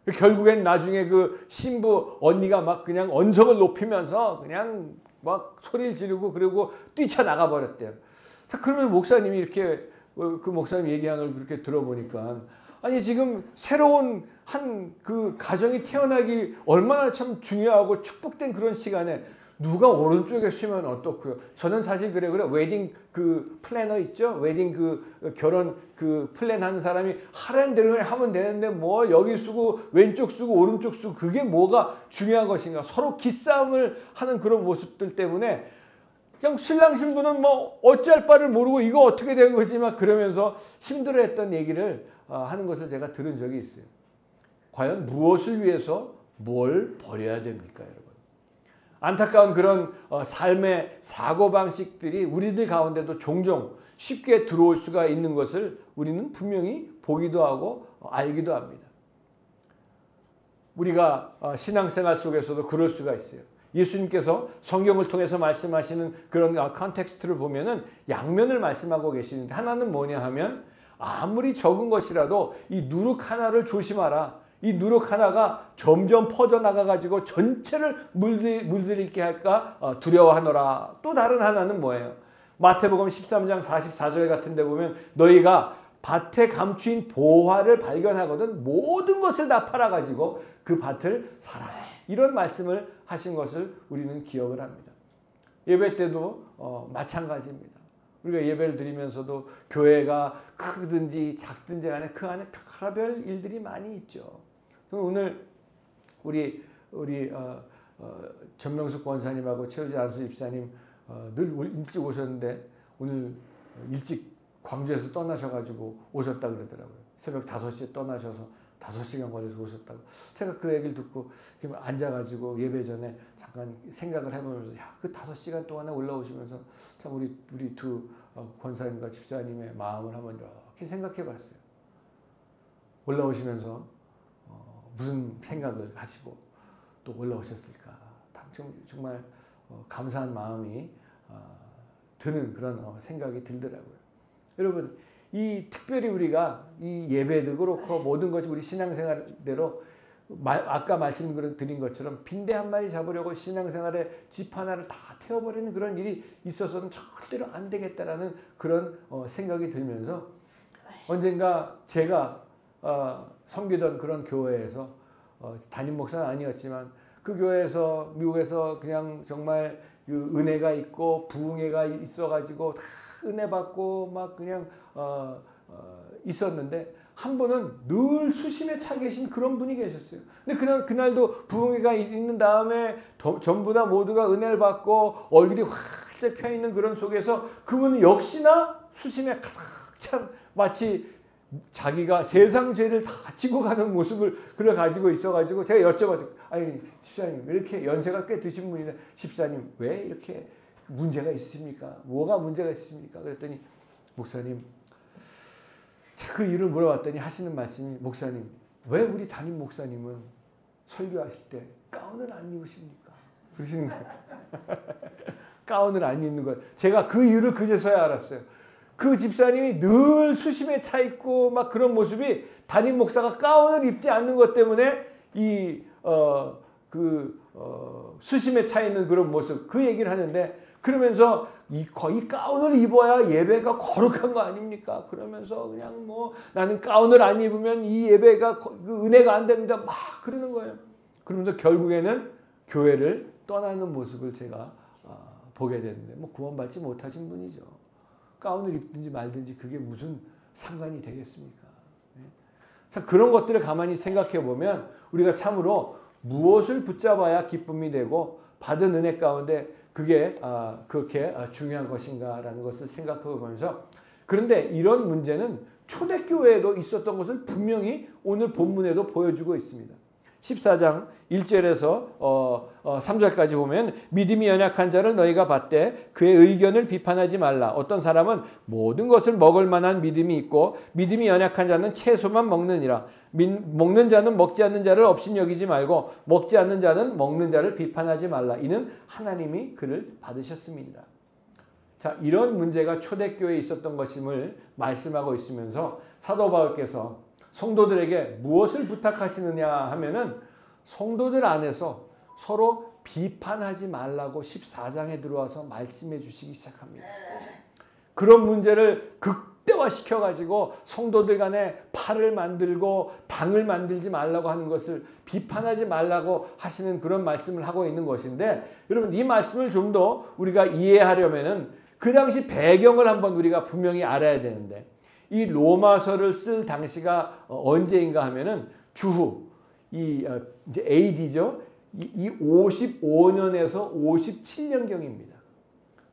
결국엔 나중에 그 신부 언니가 막 그냥 언성을 높이면서 그냥 막 소리를 지르고 그리고 뛰쳐나가 버렸대요. 자, 그러면 목사님이 이렇게 그 목사님 얘기하는 걸 그렇게 들어보니까 아니 지금 새로운 한 그 가정이 태어나기 얼마나 참 중요하고 축복된 그런 시간에 누가 오른쪽에 쉬면 어떻고요? 저는 사실 그래 웨딩 그 플래너 있죠? 웨딩 그 결혼 그 플랜하는 사람이 하라는 대로 그냥 하면 되는데 뭐 여기 쓰고 왼쪽 쓰고 오른쪽 쓰고 그게 뭐가 중요한 것인가? 서로 기싸움을 하는 그런 모습들 때문에 그냥 신랑 신부는 뭐 어찌할 바를 모르고 이거 어떻게 된 거지 막 그러면서 힘들어했던 얘기를 하는 것을 제가 들은 적이 있어요. 과연 무엇을 위해서 뭘 버려야 됩니까, 여러분? 안타까운 그런 삶의 사고방식들이 우리들 가운데도 종종 쉽게 들어올 수가 있는 것을 우리는 분명히 보기도 하고 알기도 합니다. 우리가 신앙생활 속에서도 그럴 수가 있어요. 예수님께서 성경을 통해서 말씀하시는 그런 컨텍스트를 보면은 양면을 말씀하고 계시는데 하나는 뭐냐 하면 아무리 적은 것이라도 이 누룩 하나를 조심하라. 이 누룩 하나가 점점 퍼져나가가지고 전체를 물들이게 할까 두려워하노라. 또 다른 하나는 뭐예요? 마태복음 13장 44절 같은 데 보면 너희가 밭에 감추인 보화를 발견하거든 모든 것을 다 팔아가지고 그 밭을 사라. 이런 말씀을 하신 것을 우리는 기억을 합니다. 예배 때도 마찬가지입니다. 우리가 예배를 드리면서도 교회가 크든지 작든지 간에 그 안에 별별 일들이 많이 있죠. 오늘 우리 전명숙 권사님하고 최우지 안수 집사님 늘 일찍 오셨는데 오늘 일찍 광주에서 떠나셔가지고 오셨다 그러더라고요. 새벽 5시에 떠나셔서 5시간 걸려서 오셨다고. 제가 그 얘기를 듣고 앉아가지고 예배 전에 잠깐 생각을 해보면서 그 5시간 동안에 올라오시면서 참 우리 두 권사님과 집사님의 마음을 한번 이렇게 생각해 봤어요. 올라오시면서 무슨 생각을 하시고 또 올라오셨을까. 정말 감사한 마음이 드는 그런 생각이 들더라고요. 여러분 특별히 우리가 이 예배도 그렇고 모든 것이 우리 신앙생활대로 아까 말씀드린 것처럼 빈대 한 마리 잡으려고 신앙생활에 집 하나를 다 태워버리는 그런 일이 있어서는 절대로 안 되겠다라는 그런 생각이 들면서 언젠가 제가 섬기던 그런 교회에서 담임 목사는 아니었지만 그 교회에서 미국에서 그냥 정말 은혜가 있고 부흥회가 있어가지고 다 은혜 받고 막 그냥 있었는데 한 분은 늘 수심에 차 계신 그런 분이 계셨어요. 근데 그날도 부흥회가 있는 다음에 전부 다 모두가 은혜를 받고 얼굴이 활짝 펴 있는 그런 속에서 그분은 역시나 수심에 가득 찬 마치 자기가 세상 죄를 다 지고 가는 모습을 그래 가지고 있어가지고 제가 여쭤봤죠. 아니 집사님 왜 이렇게 연세가 꽤 드신 분인데 집사님 왜 이렇게 문제가 있습니까? 뭐가 문제가 있습니까? 그랬더니 목사님 그 이유를 물어봤더니 하시는 말씀이 목사님 왜 우리 담임 목사님은 설교하실 때 가운을 안 입으십니까? 그러시는 거예요. 가운을 안 입는 거예요. 제가 그 이유를 그제서야 알았어요. 그 집사님이 늘 수심에 차 있고 막 그런 모습이 담임 목사가 가운을 입지 않는 것 때문에 수심에 차 있는 그런 모습 그 얘기를 하는데 그러면서 거의 가운을 입어야 예배가 거룩한 거 아닙니까? 그러면서 그냥 뭐 나는 가운을 안 입으면 이 예배가 은혜가 안 됩니다. 막 그러는 거예요. 그러면서 결국에는 교회를 떠나는 모습을 제가 보게 되는데 뭐 구원받지 못하신 분이죠. 가운을 입든지 말든지 그게 무슨 상관이 되겠습니까? 자, 그런 것들을 가만히 생각해 보면 우리가 참으로 무엇을 붙잡아야 기쁨이 되고 받은 은혜 가운데 그게 그렇게 중요한 것인가라는 것을 생각해 보면서 그런데 이런 문제는 초대교회에도 있었던 것을 분명히 오늘 본문에도 보여주고 있습니다. 14장 1절에서 3절까지 보면 믿음이 연약한 자를 너희가 받되 그의 의견을 비판하지 말라. 어떤 사람은 모든 것을 먹을 만한 믿음이 있고 믿음이 연약한 자는 채소만 먹느니라. 먹는 자는 먹지 않는 자를 업신여기지 말고 먹지 않는 자는 먹는 자를 비판하지 말라. 이는 하나님이 그를 받으셨음이니라. 자, 이런 문제가 초대교회에 있었던 것임을 말씀하고 있으면서 사도 바울께서 성도들에게 무엇을 부탁하시느냐 하면은 성도들 안에서 서로 비판하지 말라고 14장에 들어와서 말씀해 주시기 시작합니다. 그런 문제를 극대화시켜 가지고 성도들 간에 팔을 만들고 당을 만들지 말라고 하는 것을 비판하지 말라고 하시는 그런 말씀을 하고 있는 것인데 여러분 이 말씀을 좀 더 우리가 이해하려면은 그 당시 배경을 한번 우리가 분명히 알아야 되는데 이 로마서를 쓸 당시가 언제인가 하면은 주후 이제 AD죠. 이 55년에서 57년경입니다.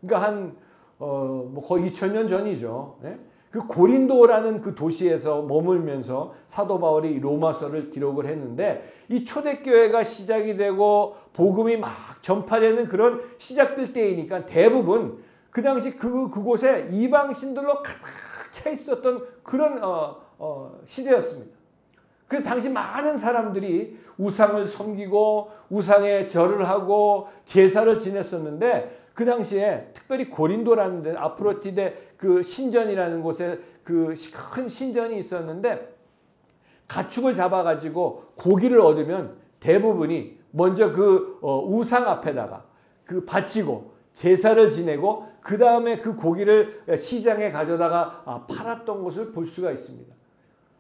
그러니까 한 뭐 거의 2000년 전이죠. 네? 그 고린도라는 그 도시에서 머물면서 사도 바울이 로마서를 기록을 했는데 이 초대교회가 시작이 되고 복음이 막 전파되는 그런 시작될 때이니까 대부분 그 당시 그곳에 이방신들로 가득 차 있었던 그런 시대였습니다. 그래서 당시 많은 사람들이 우상을 섬기고 우상에 절을 하고 제사를 지냈었는데 그 당시에 특별히 고린도라는 데 아프로디데 그 신전이라는 곳에 그 큰 신전이 있었는데 가축을 잡아가지고 고기를 얻으면 대부분이 먼저 그 우상 앞에다가 그 바치고 제사를 지내고 그 다음에 그 고기를 시장에 가져다가 팔았던 것을 볼 수가 있습니다.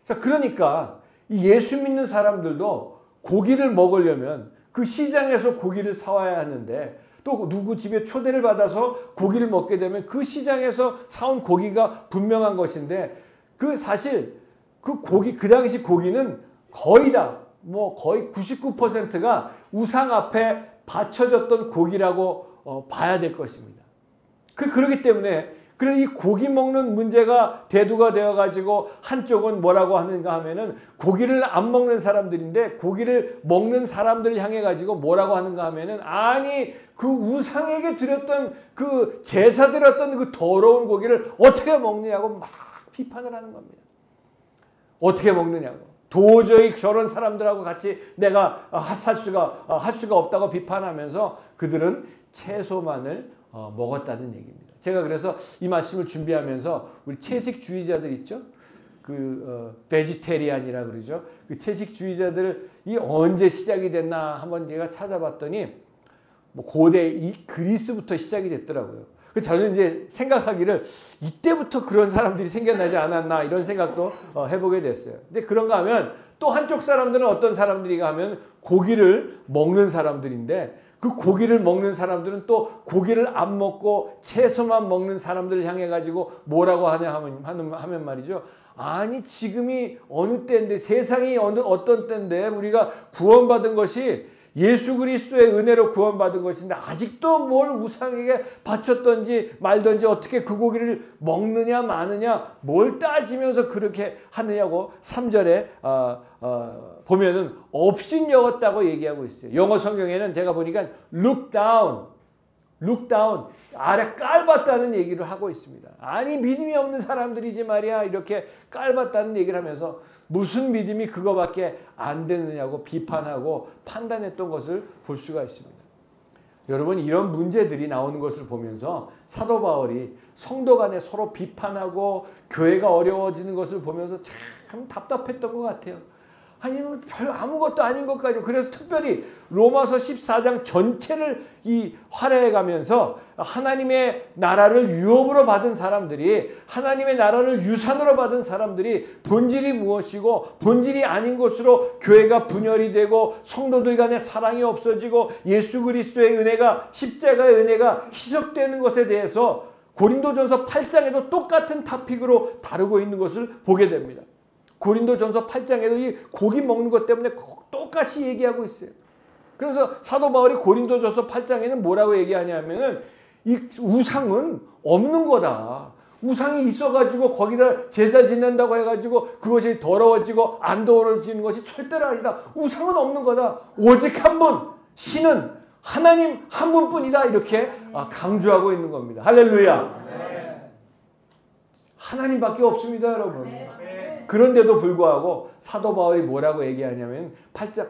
자, 그러니까 예수 믿는 사람들도 고기를 먹으려면 그 시장에서 고기를 사와야 하는데 또 누구 집에 초대를 받아서 고기를 먹게 되면 그 시장에서 사온 고기가 분명한 것인데 그 사실 그 고기 그 당시 고기는 거의 다 뭐 거의 99%가 우상 앞에 바쳐졌던 고기라고 봐야 될 것입니다. 그러기 때문에 그래 이 고기 먹는 문제가 대두가 되어가지고 한쪽은 뭐라고 하는가 하면은 고기를 안 먹는 사람들인데 고기를 먹는 사람들을 향해 가지고 뭐라고 하는가 하면은 아니 그 우상에게 드렸던 그 제사 드렸던 그 더러운 고기를 어떻게 먹느냐고 막 비판을 하는 겁니다. 어떻게 먹느냐고. 도저히 저런 사람들하고 같이 내가 할 수가 없다고 비판하면서 그들은 채소만을 먹었다는 얘기입니다. 제가 그래서 이 말씀을 준비하면서 우리 채식주의자들 있죠? 베지테리안이라 그러죠. 그 채식주의자들이 언제 시작이 됐나 한번 제가 찾아봤더니 뭐 고대 이 그리스부터 시작이 됐더라고요. 저는 이제 생각하기를 이때부터 그런 사람들이 생겨나지 않았나 이런 생각도 해보게 됐어요. 근데 그런가 하면 또 한쪽 사람들은 어떤 사람들이가 하면 고기를 먹는 사람들인데 그 고기를 먹는 사람들은 또 고기를 안 먹고 채소만 먹는 사람들을 향해 가지고 뭐라고 하냐 하면 말이죠. 아니 지금이 어느 때인데, 세상이 어떤 때인데 우리가 구원받은 것이 예수 그리스도의 은혜로 구원받은 것인데 아직도 뭘 우상에게 바쳤던지 말던지 어떻게 그 고기를 먹느냐 마느냐 뭘 따지면서 그렇게 하느냐고 3절에 보면은 업신여겼다고 얘기하고 있어요. 영어 성경에는 제가 보니까 look down 아래 깔봤다는 얘기를 하고 있습니다. 아니 믿음이 없는 사람들이지 말이야 이렇게 깔봤다는 얘기를 하면서 무슨 믿음이 그거밖에 안 되느냐고 비판하고 판단했던 것을 볼 수가 있습니다. 여러분 이런 문제들이 나오는 것을 보면서 사도 바울이 성도 간에 서로 비판하고 교회가 어려워지는 것을 보면서 참 답답했던 것 같아요. 아니 별 아무것도 아닌 것 가지고, 그래서 특별히 로마서 14장 전체를 활해해 가면서 하나님의 나라를 유업으로 받은 사람들이, 하나님의 나라를 유산으로 받은 사람들이 본질이 무엇이고 본질이 아닌 것으로 교회가 분열이 되고 성도들 간에 사랑이 없어지고 예수 그리스도의 은혜가, 십자가의 은혜가 희석되는 것에 대해서 고린도전서 8장에도 똑같은 토픽으로 다루고 있는 것을 보게 됩니다. 고린도전서 8장에도 이 고기 먹는 것 때문에 똑같이 얘기하고 있어요. 그래서 사도 바울이 고린도전서 8장에는 뭐라고 얘기하냐면은 이 우상은 없는 거다. 우상이 있어가지고 거기다 제사 지낸다고 해가지고 그것이 더러워지고 안 더러워지는 것이 절대로 아니다. 우상은 없는 거다. 오직 한 분, 신은 하나님 한 분뿐이다. 이렇게 강조하고 있는 겁니다. 할렐루야. 하나님밖에 없습니다, 여러분. 그런데도 불구하고 사도 바울이 뭐라고 얘기하냐면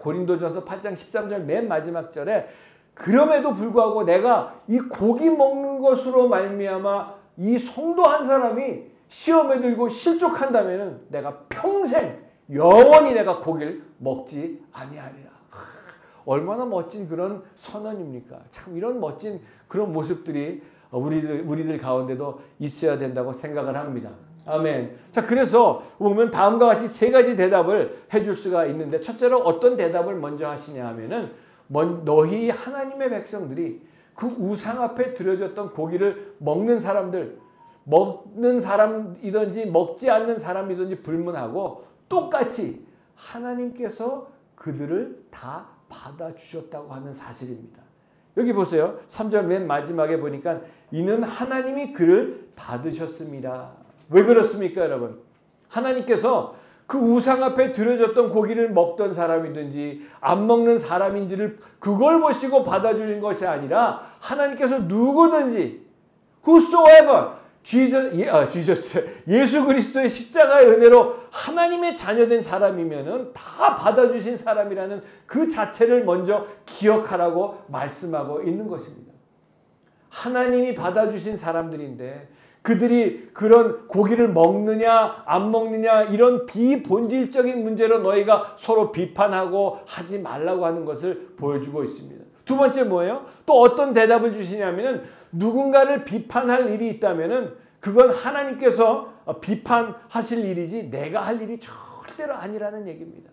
고린도전서 8장 13절 맨 마지막 절에 그럼에도 불구하고 내가 이 고기 먹는 것으로 말미암아 이 성도 한 사람이 시험에 들고 실족한다면은 내가 평생 영원히 내가 고기를 먹지 아니하리라. 얼마나 멋진 그런 선언입니까? 참 이런 멋진 그런 모습들이 우리들 가운데도 있어야 된다고 생각을 합니다. 아멘. 자, 그래서 보면 다음과 같이 세 가지 대답을 해줄 수가 있는데, 첫째로 어떤 대답을 먼저 하시냐 하면은 너희 하나님의 백성들이 그 우상 앞에 드려졌던 고기를 먹는 사람이든지 먹지 않는 사람이든지 불문하고 똑같이 하나님께서 그들을 다 받아주셨다고 하는 사실입니다. 여기 보세요. 3절 맨 마지막에 보니까 이는 하나님이 그를 받으셨습니다. 왜 그렇습니까, 여러분? 하나님께서 그 우상 앞에 드려졌던 고기를 먹던 사람이든지 안 먹는 사람인지를 그걸 보시고 받아주신 것이 아니라 하나님께서 누구든지 whosoever 예수 그리스도의 십자가의 은혜로 하나님의 자녀된 사람이면은 다 받아주신 사람이라는 그 자체를 먼저 기억하라고 말씀하고 있는 것입니다. 하나님이 받아주신 사람들인데 그들이 그런 고기를 먹느냐 안 먹느냐 이런 비본질적인 문제로 너희가 서로 비판하고 하지 말라고 하는 것을 보여주고 있습니다. 두 번째 뭐예요? 또 어떤 대답을 주시냐면은 누군가를 비판할 일이 있다면은 그건 하나님께서 비판하실 일이지 내가 할 일이 절대로 아니라는 얘기입니다.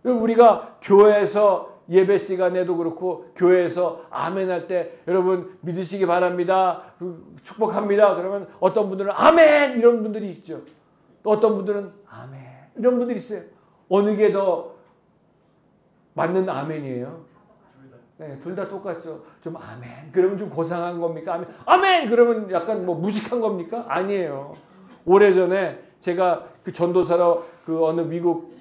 우리가 교회에서 예배 시간에도 그렇고 교회에서 아멘 할 때 여러분 믿으시기 바랍니다. 축복합니다. 그러면 어떤 분들은 아멘 이런 분들이 있죠. 또 어떤 분들은 아멘 이런 분들이 있어요. 어느 게 더 맞는 아멘이에요? 네, 둘 다 똑같죠. 좀 아멘 그러면 좀 고상한 겁니까? 아멘 아멘 그러면 약간 뭐 무식한 겁니까? 아니에요. 오래전에 제가 그 전도사로 그 어느 미국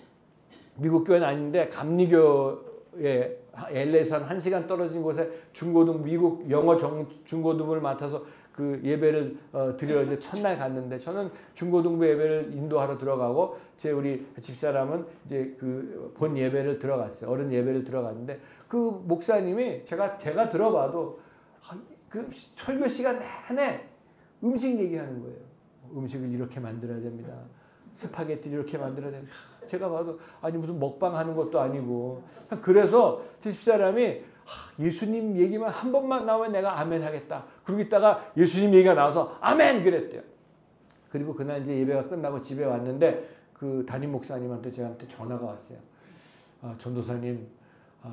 교회는 아닌데 감리교에 LA에서 한 1시간 떨어진 곳에 중고등 미국 영어 중고등부를 맡아서 그 예배를 드려 이제 첫날 갔는데 저는 중고등부 예배를 인도하러 들어가고 우리 집사람은 이제 그 본 예배를 들어갔어요. 어른 예배를 들어갔는데 그 목사님이 제가 들어봐도 그 설교 시간 내내 음식 얘기하는 거예요. 음식을 이렇게 만들어야 됩니다. 스파게티를 이렇게 만들어야 됩니다. 제가 봐도 아니 무슨 먹방 하는 것도 아니고 그래서 제 집사람이 예수님 얘기만 한 번만 나오면 내가 아멘 하겠다. 그러고 있다가 예수님 얘기가 나와서 아멘 그랬대요. 그리고 그날 이제 예배가 끝나고 집에 왔는데 그 담임 목사님한테 저한테 전화가 왔어요. 전도사님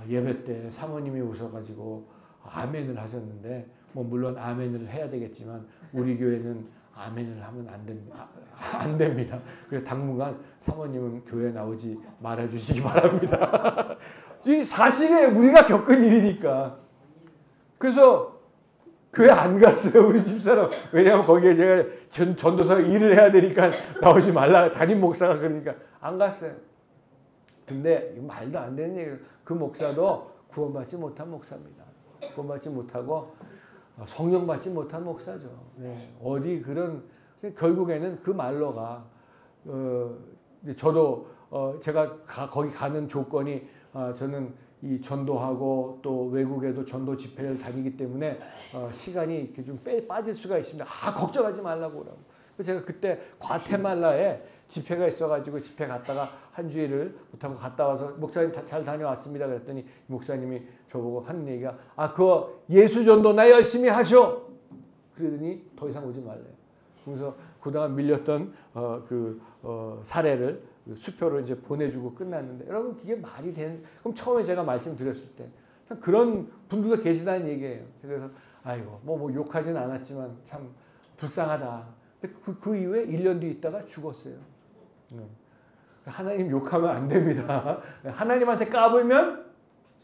예배 때 사모님이 오셔가지고 아멘을 하셨는데 뭐 물론 아멘을 해야 되겠지만 우리 교회는 아멘을 하면 안 됩니다. 안 됩니다. 그래서 당분간 사모님은 교회 나오지 말아주시기 바랍니다. 이 사실에 우리가 겪은 일이니까. 그래서 교회 안 갔어요, 우리 집사람. 왜냐하면 거기에 제가 전도사 일을 해야 되니까 나오지 말라. 담임 목사가 그러니까 안 갔어요. 근데 말도 안 되는 얘기예요. 그 목사도 구원받지 못한 목사입니다. 구원받지 못하고 성령 받지 못한 목사죠. 네. 어디 그런 결국에는 그 말로가 저도 제가 거기 가는 조건이 저는 이 전도하고 또 외국에도 전도 집회를 다니기 때문에 시간이 이렇게 좀 빠질 수가 있습니다. 걱정하지 말라고 그러고. 제가 그때 과테말라에 집회가 있어가지고 집회 갔다가 한 주일을 못하고 갔다 와서 목사님 잘 다녀왔습니다. 그랬더니 목사님이 저보고 하는 얘기가 그거 예수 전도나 열심히 하셔. 그러더니 더 이상 오지 말래요. 그래서 그동안 밀렸던 사례를 수표로 이제 보내주고 끝났는데 여러분 그게 말이 되는? 그럼 처음에 제가 말씀드렸을 때 참 그런 분들도 계시다는 얘기예요. 그래서 아이고 뭐 욕하진 않았지만 참 불쌍하다. 근데 그 이후에 1년 뒤 있다가 죽었어요. 하나님 욕하면 안 됩니다. 하나님한테 까불면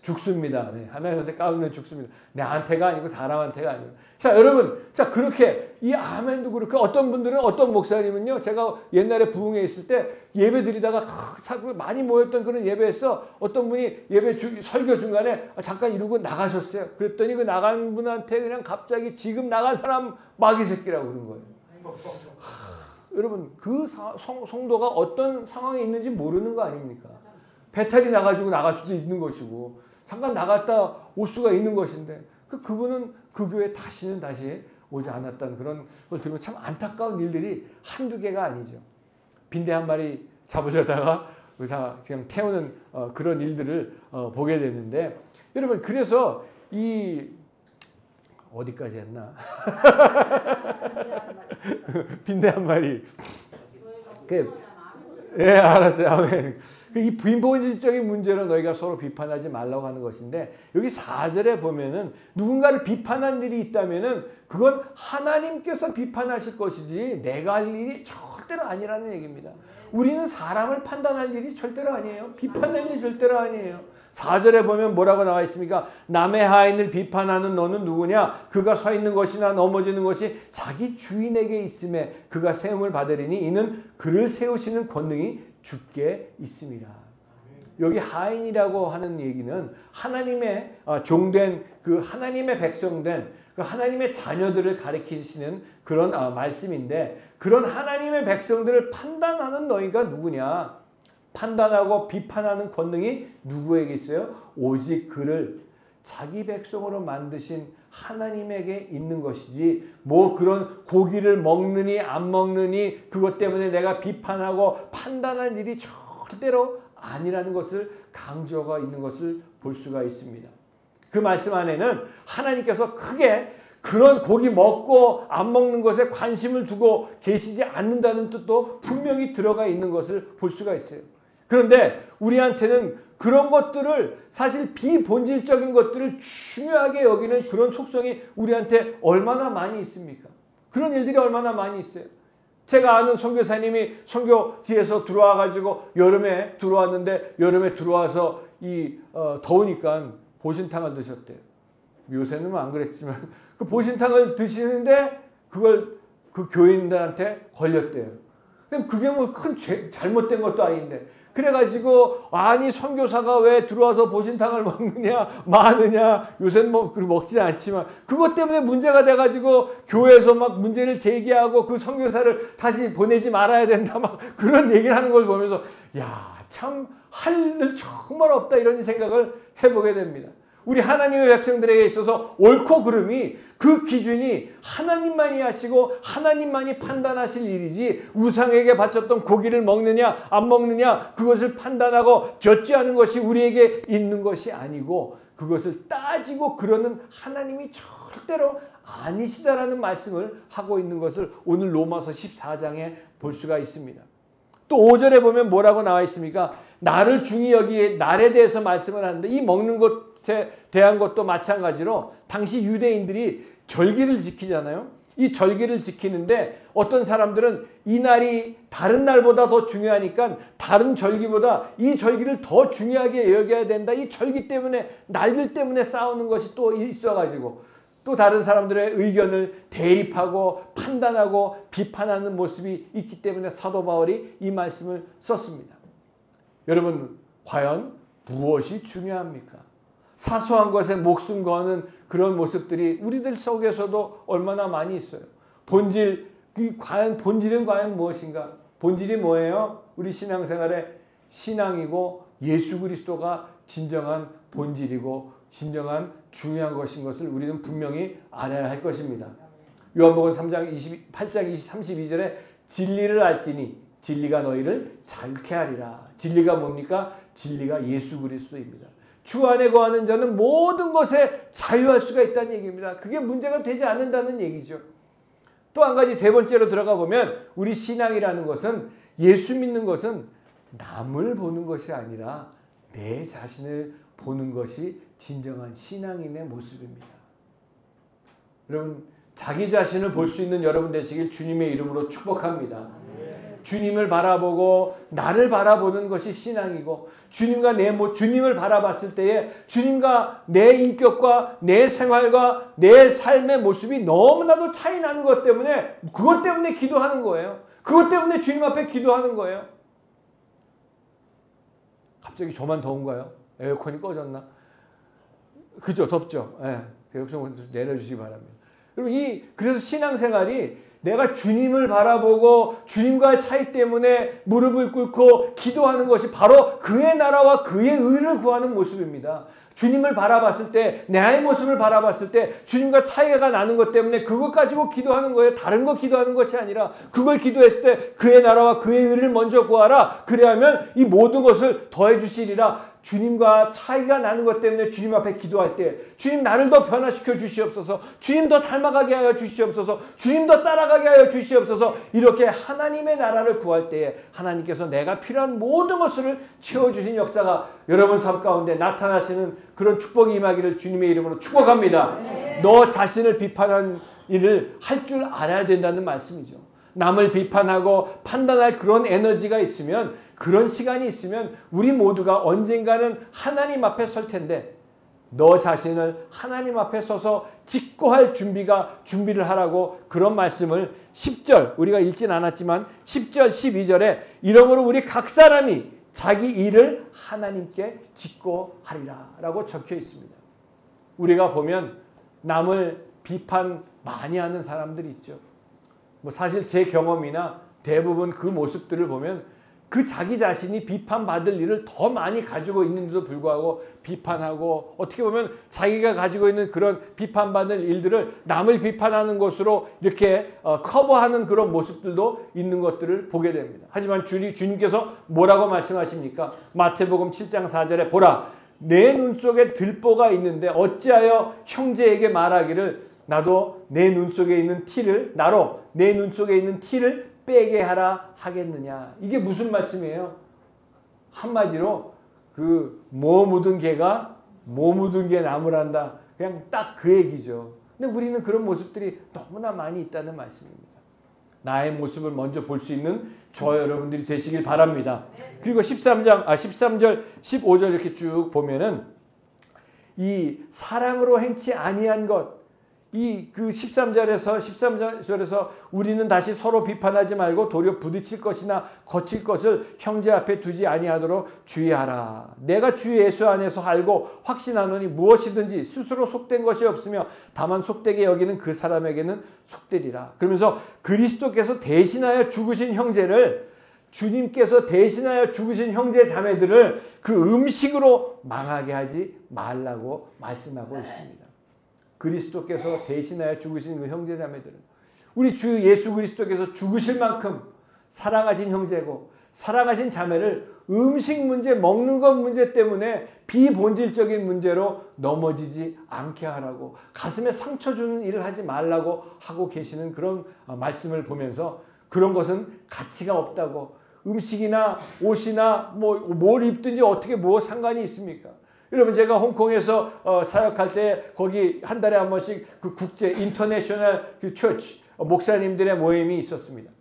죽습니다. 네, 하나님한테 까불면 죽습니다. 나한테가 아니고 사람한테가 아니고. 자, 여러분, 자 그렇게 이 아멘도 그렇고 어떤 분들은 어떤 목사님은요. 제가 옛날에 부흥회 있을 때 예배 드리다가 많이 모였던 그런 예배에서 어떤 분이 예배 설교 중간에 잠깐 이러고 나가셨어요. 그랬더니 그 나간 분한테 그냥 갑자기 지금 나간 사람 마귀 새끼라고 그런 거예요. 여러분 그 성도가 어떤 상황에 있는지 모르는 거 아닙니까? 배탈이 나가지고 나갈 수도 있는 것이고 잠깐 나갔다 올 수가 있는 것인데 그분은 그 교회 다시 오지 않았다는 그런 걸 들으면 참 안타까운 일들이 한두 개가 아니죠. 빈대 한 마리 잡으려다가 그냥 태우는 그런 일들을 보게 되는데 여러분 그래서 이 어디까지 했나? 빈대 한 마리. 예, 알았어요. 아멘. 이 빈본질적인 문제로 너희가 서로 비판하지 말라고 하는 것인데 여기 4절에 보면은 누군가를 비판한 일이 있다면은 그건 하나님께서 비판하실 것이지 내가 할 일이 절대로 아니라는 얘기입니다. 우리는 사람을 판단할 일이 절대로 아니에요. 비판할 일이 절대로 아니에요. 4절에 보면 뭐라고 나와 있습니까? 남의 하인을 비판하는 너는 누구냐? 그가 서 있는 것이나 넘어지는 것이 자기 주인에게 있음에 그가 세움을 받으리니 이는 그를 세우시는 권능이 주께 있습니다. 여기 하인이라고 하는 얘기는 하나님의 종된 그 하나님의 백성된 그 하나님의 자녀들을 가리키시는 그런 말씀인데 그런 하나님의 백성들을 판단하는 너희가 누구냐? 판단하고 비판하는 권능이 누구에게 있어요? 오직 그를 자기 백성으로 만드신 하나님에게 있는 것이지 뭐 그런 고기를 먹느니 안 먹느니 그것 때문에 내가 비판하고 판단할 일이 절대로 아니라는 것을 강조가 있는 것을 볼 수가 있습니다. 그 말씀 안에는 하나님께서 크게 그런 고기 먹고 안 먹는 것에 관심을 두고 계시지 않는다는 뜻도 분명히 들어가 있는 것을 볼 수가 있어요. 그런데 우리한테는 그런 것들을 사실 비본질적인 것들을 중요하게 여기는 그런 속성이 우리한테 얼마나 많이 있습니까? 그런 일들이 얼마나 많이 있어요. 제가 아는 선교사님이 선교지에서 들어와가지고 여름에 들어왔는데 여름에 들어와서 더우니까 보신탕을 드셨대요. 요새는 안 그랬지만 그 보신탕을 드시는데 그걸 그 교인들한테 걸렸대요. 그럼 그게 뭐 큰 잘못된 것도 아닌데 그래가지고 아니 선교사가 왜 들어와서 보신탕을 먹느냐 마느냐 요새는 뭐 먹지는 않지만 그것 때문에 문제가 돼가지고 교회에서 막 문제를 제기하고 그 선교사를 다시 보내지 말아야 된다 막 그런 얘기를 하는 걸 보면서 야 참 할 일 정말 없다 이런 생각을 해보게 됩니다. 우리 하나님의 백성들에게 있어서 옳고 그름이 그 기준이 하나님만이 하시고 하나님만이 판단하실 일이지 우상에게 바쳤던 고기를 먹느냐 안 먹느냐 그것을 판단하고 젖지하는 것이 우리에게 있는 것이 아니고 그것을 따지고 그러는 하나님이 절대로 아니시다라는 말씀을 하고 있는 것을 오늘 로마서 14장에 볼 수가 있습니다. 또 5절에 보면 뭐라고 나와 있습니까? 나를 중히 여기에 날에 대해서 말씀을 하는데 이 먹는 것에 대한 것도 마찬가지로 당시 유대인들이 절기를 지키잖아요. 이 절기를 지키는데 어떤 사람들은 이 날이 다른 날보다 더 중요하니까 다른 절기보다 이 절기를 더 중요하게 여겨야 된다. 이 절기 때문에 날들 때문에 싸우는 것이 또 있어가지고 또 다른 사람들의 의견을 대립하고 판단하고 비판하는 모습이 있기 때문에 사도 바울이 이 말씀을 썼습니다. 여러분 과연 무엇이 중요합니까? 사소한 것에 목숨 거는 그런 모습들이 우리들 속에서도 얼마나 많이 있어요. 본질은 과연 무엇인가? 본질이 뭐예요? 우리 신앙생활의 신앙이고 예수 그리스도가 진정한 본질이고 진정한 중요한 것인 것을 우리는 분명히 알아야 할 것입니다. 요한복음 3장 28장 32절에 진리를 알지니 진리가 너희를 자유케 하리라. 진리가 뭡니까? 진리가 예수 그리스도입니다. 주 안에 거하는 자는 모든 것에 자유할 수가 있다는 얘기입니다. 그게 문제가 되지 않는다는 얘기죠. 또 한 가지 세 번째로 들어가 보면 우리 신앙이라는 것은 예수 믿는 것은 남을 보는 것이 아니라 내 자신을 보는 것이 진정한 신앙인의 모습입니다. 여러분 자기 자신을 볼 수 있는 여러분 되시길 주님의 이름으로 축복합니다. 주님을 바라보고 나를 바라보는 것이 신앙이고 주님을 바라봤을 때에 주님과 내 인격과 내 생활과 내 삶의 모습이 너무나도 차이 나는 것 때문에 그것 때문에 기도하는 거예요. 그것 때문에 주님 앞에 기도하는 거예요. 갑자기 저만 더운가요? 에어컨이 꺼졌나? 그죠? 덥죠? 예. 에어컨 내려주시기 바랍니다. 여러분 그래서 신앙생활이 내가 주님을 바라보고 주님과의 차이 때문에 무릎을 꿇고 기도하는 것이 바로 그의 나라와 그의 의를 구하는 모습입니다. 주님을 바라봤을 때 나의 모습을 바라봤을 때 주님과 차이가 나는 것 때문에 그것 가지고 기도하는 거예요. 다른 거 기도하는 것이 아니라 그걸 기도했을 때 그의 나라와 그의 의를 먼저 구하라. 그래야면 이 모든 것을 더해 주시리라. 주님과 차이가 나는 것 때문에 주님 앞에 기도할 때 주님 나를 더 변화시켜 주시옵소서. 주님 더 닮아가게 하여 주시옵소서. 주님 더 따라가게 하여 주시옵소서. 이렇게 하나님의 나라를 구할 때에 하나님께서 내가 필요한 모든 것을 채워주신 역사가 여러분 삶 가운데 나타나시는 그런 축복이 임하기를 주님의 이름으로 축복합니다. 너 자신을 비판한 일을 할 줄 알아야 된다는 말씀이죠. 남을 비판하고 판단할 그런 에너지가 있으면 그런 시간이 있으면 우리 모두가 언젠가는 하나님 앞에 설 텐데 너 자신을 하나님 앞에 서서 직고할 준비를 하라고 그런 말씀을 10절 우리가 읽진 않았지만 10절 12절에 이러므로 우리 각 사람이 자기 일을 하나님께 직고하리라 라고 적혀 있습니다. 우리가 보면 남을 비판 많이 하는 사람들이 있죠. 사실 제 경험이나 대부분 그 모습들을 보면 그 자기 자신이 비판받을 일을 더 많이 가지고 있는데도 불구하고 비판하고 어떻게 보면 자기가 가지고 있는 그런 비판받을 일들을 남을 비판하는 것으로 이렇게 커버하는 그런 모습들도 있는 것들을 보게 됩니다. 하지만 주님께서 뭐라고 말씀하십니까? 마태복음 7장 4절에 보라 내 눈 속에 들보가 있는데 어찌하여 형제에게 말하기를 나도 내 눈 속에 있는 티를 내 눈 속에 있는 티를 빼게 하라 하겠느냐. 이게 무슨 말씀이에요? 한마디로 뭐 묻은 개가 뭐 묻은 개 나무란다. 그냥 딱 그 얘기죠. 근데 우리는 그런 모습들이 너무나 많이 있다는 말씀입니다. 나의 모습을 먼저 볼 수 있는 저와 여러분들이 되시길 바랍니다. 그리고 13절 15절 이렇게 쭉 보면은 이 사랑으로 행치 아니한 것 그 13절에서 우리는 다시 서로 비판하지 말고 도리어 부딪힐 것이나 거칠 것을 형제 앞에 두지 아니하도록 주의하라. 내가 주 예수 안에서 알고 확신하노니 무엇이든지 스스로 속된 것이 없으며 다만 속되게 여기는 그 사람에게는 속되리라. 그러면서 그리스도께서 대신하여 죽으신 형제를 주님께서 대신하여 죽으신 형제 자매들을 그 음식으로 망하게 하지 말라고 말씀하고 있습니다. 그리스도께서 대신하여 죽으신 그 형제 자매들은 우리 주 예수 그리스도께서 죽으실 만큼 사랑하신 형제고 사랑하신 자매를 음식 문제, 먹는 것 문제 때문에 비본질적인 문제로 넘어지지 않게 하라고 가슴에 상처 주는 일을 하지 말라고 하고 계시는 그런 말씀을 보면서 그런 것은 가치가 없다고 음식이나 옷이나 뭘 입든지 어떻게 뭐 상관이 있습니까? 여러분 제가 홍콩에서 사역할 때 거기 한 달에 한 번씩 그 국제 인터내셔널 그 처치 목사님들의 모임이 있었습니다.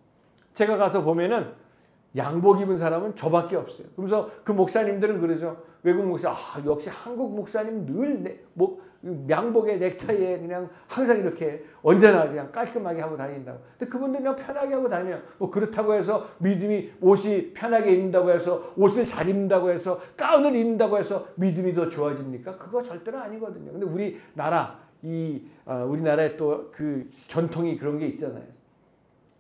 제가 가서 보면은 양복 입은 사람은 저밖에 없어요. 그러면서 그 목사님들은 그러죠. 외국 목사, 역시 한국 목사님 늘 양복에 넥타이에 그냥 항상 이렇게 언제나 그냥 깔끔하게 하고 다닌다고. 근데 그분들은 그냥 편하게 하고 다녀요. 뭐 그렇다고 해서 믿음이 옷이 편하게 입는다고 해서 옷을 잘 입는다고 해서 가운을 입는다고 해서 믿음이 더 좋아집니까? 그거 절대로 아니거든요. 근데 우리나라 우리나라에 또 그 전통이 그런 게 있잖아요.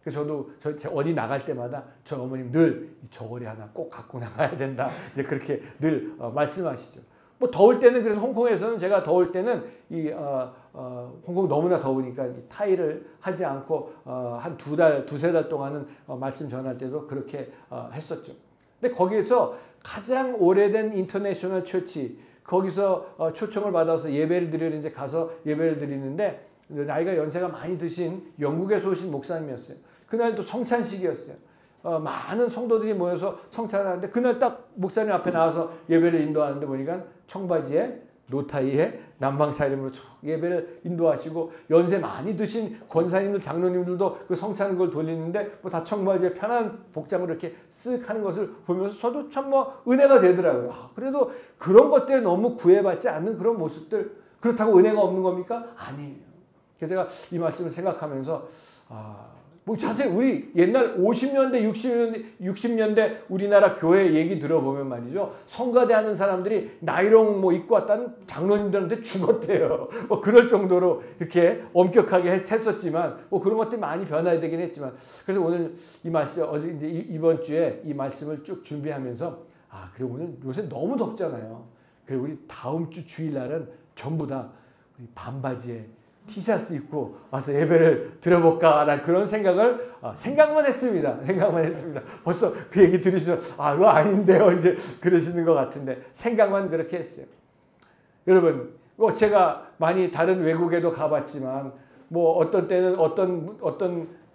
그래서 저도 어디 나갈 때마다 저 어머님 늘 저고리 하나 꼭 갖고 나가야 된다. 이제 그렇게 늘 말씀하시죠. 뭐 더울 때는 그래서 홍콩에서는 제가 더울 때는 홍콩 너무나 더우니까 타이를 하지 않고 한 두세 달 동안은 말씀 전할 때도 그렇게 했었죠. 근데 거기에서 가장 오래된 인터내셔널 처치 거기서 초청을 받아서 예배를 드리러 이제 가서 예배를 드리는데 나이가 연세가 많이 드신 영국에서 오신 목사님이었어요. 그날도 성찬식이었어요. 많은 성도들이 모여서 성찬을 하는데 그날 딱 목사님 앞에 나와서 예배를 인도하는데 보니까 청바지에 노타이에 남방차림으로 예배를 인도하시고 연세 많이 드신 권사님들 장로님들도 그 성찬 걸 돌리는데 뭐 다 청바지에 편한 복장으로 이렇게 쓱 하는 것을 보면서 저도 참 은혜가 되더라고요. 그래도 그런 것들에 너무 구애받지 않는 그런 모습들 그렇다고 은혜가 없는 겁니까? 아니에요. 그래서 제가 이 말씀을 생각하면서 자세히 우리 옛날 50년대, 60년대 우리나라 교회 얘기 들어보면 말이죠. 성가대 하는 사람들이 나이롱 입고 왔다는 장로님들한테 죽었대요. 그럴 정도로 이렇게 엄격하게 했었지만 그런 것들이 많이 변화되긴 했지만 그래서 오늘 이 말씀 어제 이제 이번 주에 이 말씀을 쭉 준비하면서 그리고 오늘 요새 너무 덥잖아요. 그리고 우리 다음 주 주일날은 전부 다 반바지에 티셔츠 입고 와서 예배를 들어볼까라는 그런 생각만 했습니다. 벌써 그 얘기 들으시면 그거 아닌데요. 이제 그러시는 것 같은데 생각만 그렇게 했어요. 여러분, 제가 많이 다른 외국에도 가봤지만 어떤 때는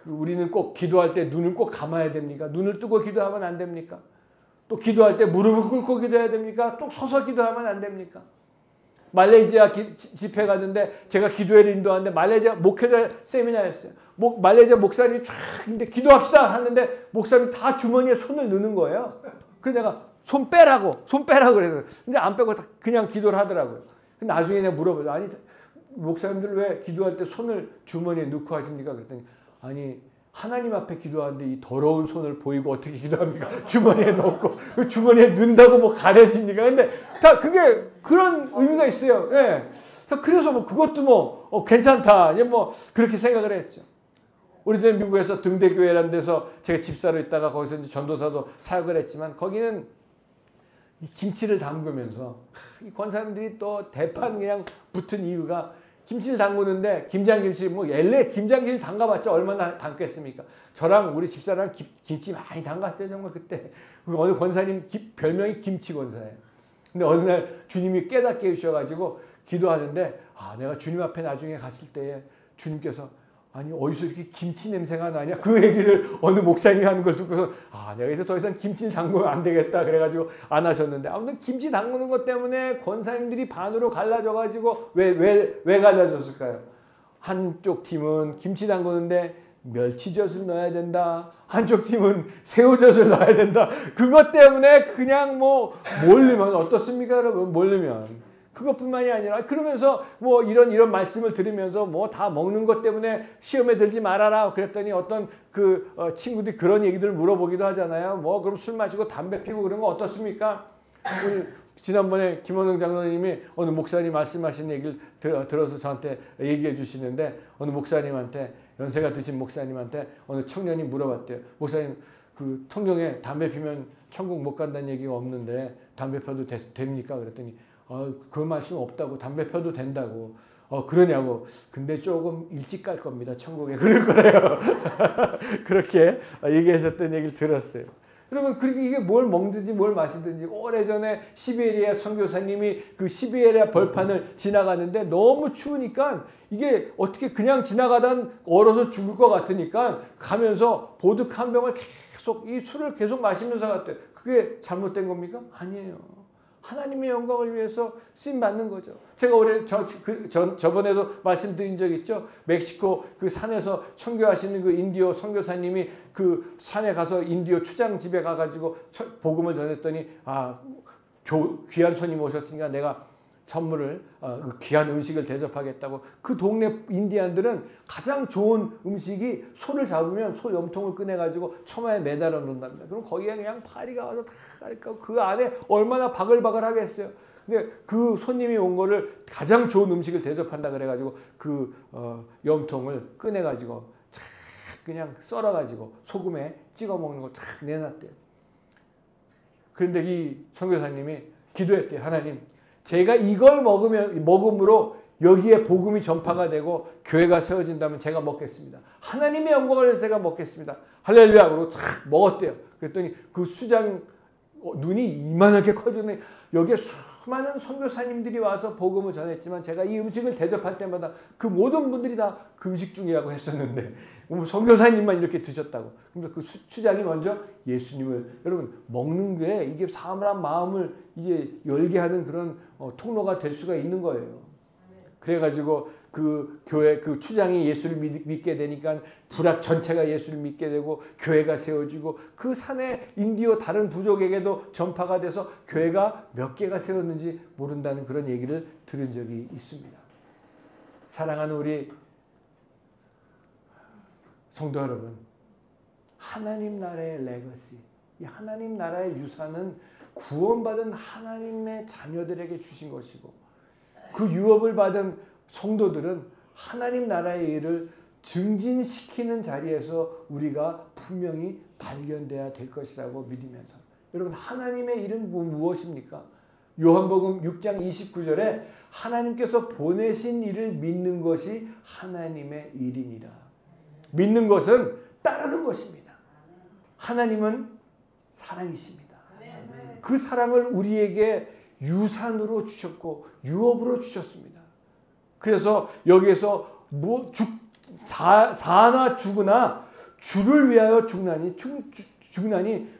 우리는 꼭 기도할 때 눈을 꼭 감아야 됩니까? 눈을 뜨고 기도하면 안 됩니까? 또 기도할 때 무릎을 꿇고 기도해야 됩니까? 또 서서 기도하면 안 됩니까? 말레이시아 집회 갔는데 제가 기도회를 인도하는데 말레이시아 목회자 세미나였어요. 말레이시아 목사님이 쫙 근데 기도합시다 하는데 목사님이 다 주머니에 손을 넣는 거예요. 그래서 내가 손 빼라고 그래서 근데 안 빼고 그냥 기도를 하더라고요. 나중에 내가 물어보죠. 아니 목사님들 왜 기도할 때 손을 주머니에 넣고 하십니까? 그랬더니 아니 하나님 앞에 기도하는데 이 더러운 손을 보이고 어떻게 기도합니까? 주머니에 넣고 그 주머니에 넣는다고 가려집니까? 근데 다 그게 그런 의미가 있어요. 예. 그래서 그것도 괜찮다. 이제 그렇게 생각을 했죠. 우리 전에 미국에서 등대교회라는 데서 제가 집사로 있다가 거기서 이제 전도사도 사역을 했지만 거기는 이 김치를 담그면서 이 권사님들이 또 대판 그냥 붙은 이유가 김치를 담그는데 김장김치 LA 김장김치 담가봤자 얼마나 담겠습니까? 저랑 우리 집사랑 김치 많이 담갔어요. 정말 그때 어느 권사님 별명이 김치 권사예요. 근데 어느 날 주님이 깨닫게 해주셔가지고 기도하는데 내가 주님 앞에 나중에 갔을 때에 주님께서 아니 어디서 이렇게 김치 냄새가 나냐 그 얘기를 어느 목사님이 하는 걸 듣고서 내가 이제 더 이상 김치를 담그면 안 되겠다 그래가지고 안 하셨는데 아무튼 김치 담그는 것 때문에 권사님들이 반으로 갈라져가지고 왜 갈라졌을까요? 한쪽 팀은 김치 담그는데 멸치젓을 넣어야 된다. 한쪽 팀은 새우젓을 넣어야 된다. 그것 때문에 그냥 모르면 어떻습니까 여러분? 모르면 그것뿐만이 아니라 그러면서 이런 말씀을 들으면서 다 먹는 것 때문에 시험에 들지 말아라 그랬더니 어떤 친구들이 그런 얘기들을 물어보기도 하잖아요. 그럼 술 마시고 담배 피고 그런 거 어떻습니까? 우리 지난번에 김원흥 장로님이 어느 목사님 말씀하신 얘기를 들어서 저한테 얘기해 주시는데 어느 목사님한테 연세가 드신 목사님한테 어느 청년이 물어봤대요. 목사님 성경에 담배 피면 천국 못 간다는 얘기가 없는데 담배 펴도 됩니까? 그랬더니 그 말씀 없다고 담배 펴도 된다고 그러냐고 근데 조금 일찍 갈 겁니다 천국에 그럴 거래요. 그렇게 얘기하셨던 얘기를 들었어요. 여러분 이게 뭘 먹든지 뭘 마시든지 오래전에 시베리아 선교사님이 그 시베리아 벌판을 지나가는데 너무 추우니까 이게 어떻게 그냥 지나가다 얼어서 죽을 것 같으니까 가면서 보드카 한 병을 계속 계속 이 술을 계속 마시면서 갔대요. 그게 잘못된 겁니까? 아니에요. 하나님의 영광을 위해서 쓰임 받는 거죠. 제가 올해 저번에도 말씀드린 적 있죠. 멕시코 그 산에서 선교하시는 그 인디오 선교사님이 그 산에 가서 인디오 추장 집에 가가지고 복음을 전했더니 귀한 손님 오셨으니까 내가 선물을 귀한 음식을 대접하겠다고. 그 동네 인디안들은 가장 좋은 음식이 소를 잡으면 소 염통을 꺼내가지고 처마에 매달아 놓는답니다. 그럼 거기에 그냥 파리가 와서 다 가니까 그 안에 얼마나 바글바글 하겠어요. 근데 그 손님이 온 거를 가장 좋은 음식을 대접한다 그래가지고 그 염통을 꺼내가지고 착 그냥 썰어가지고 소금에 찍어 먹는 걸 착 내놨대요. 그런데 이 선교사님이 기도했대요. 하나님, 제가 이걸 먹음으로 여기에 복음이 전파가 되고 교회가 세워진다면 제가 먹겠습니다. 하나님의 영광을 위해서 제가 먹겠습니다. 할렐루야. 그러고 탁 먹었대요. 그랬더니 그 수장 눈이 이만하게 커졌네. 여기에 수많은 선교사님들이 와서 복음을 전했지만 제가 이 음식을 대접할 때마다 그 모든 분들이 다 금식 중이라고 했었는데 선교사님만 이렇게 드셨다고. 그래서 그 수장이 먼저 예수님을, 여러분 먹는 게 이게 사람 마음을 이게 열게 하는 그런 통로가 될 수가 있는 거예요. 그래가지고 그 교회 그 추장이 예수를 믿게 되니까 부락 전체가 예수를 믿게 되고 교회가 세워지고 그 산에 인디오 다른 부족에게도 전파가 돼서 교회가 몇 개가 세웠는지 모른다는 그런 얘기를 들은 적이 있습니다. 사랑하는 우리 성도 여러분, 하나님 나라의 레거시, 이 하나님 나라의 유산은 구원받은 하나님의 자녀들에게 주신 것이고 그 유업을 받은 성도들은 하나님 나라의 일을 증진시키는 자리에서 우리가 분명히 발견돼야 될 것이라고 믿으면서, 여러분 하나님의 일은 무엇입니까? 요한복음 6장 29절에 하나님께서 보내신 일을 믿는 것이 하나님의 일이니라. 믿는 것은 따르는 것입니다. 하나님은 사랑이십니다. 그 사랑을 우리에게 유산으로 주셨고 유업으로 주셨습니다. 그래서 여기에서 사나 죽으나 주를 위하여 죽나니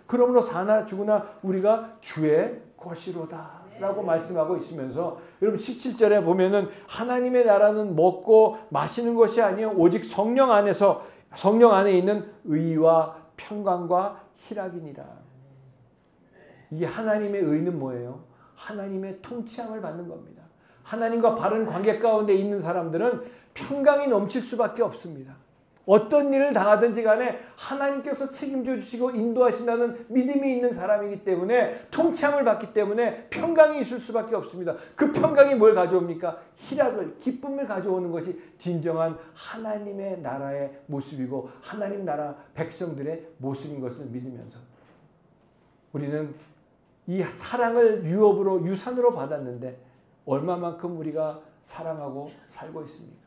그러므로 사나 죽으나 우리가 주의 것이로다 라고 말씀하고 있으면서, 여러분 17절에 보면은 하나님의 나라는 먹고 마시는 것이 아니요 오직 성령 안에 있는 의와 평강과 희락이니라. 이 하나님의 의는 뭐예요? 하나님의 통치함을 받는 겁니다. 하나님과 바른 관계 가운데 있는 사람들은 평강이 넘칠 수밖에 없습니다. 어떤 일을 당하든지 간에 하나님께서 책임져 주시고 인도하신다는 믿음이 있는 사람이기 때문에, 통치함을 받기 때문에 평강이 있을 수밖에 없습니다. 그 평강이 뭘 가져옵니까? 희락을, 기쁨을 가져오는 것이 진정한 하나님의 나라의 모습이고 하나님 나라 백성들의 모습인 것을 믿으면서 우리는 이 사랑을 유업으로 유산으로 받았는데 얼마만큼 우리가 사랑하고 살고 있습니까?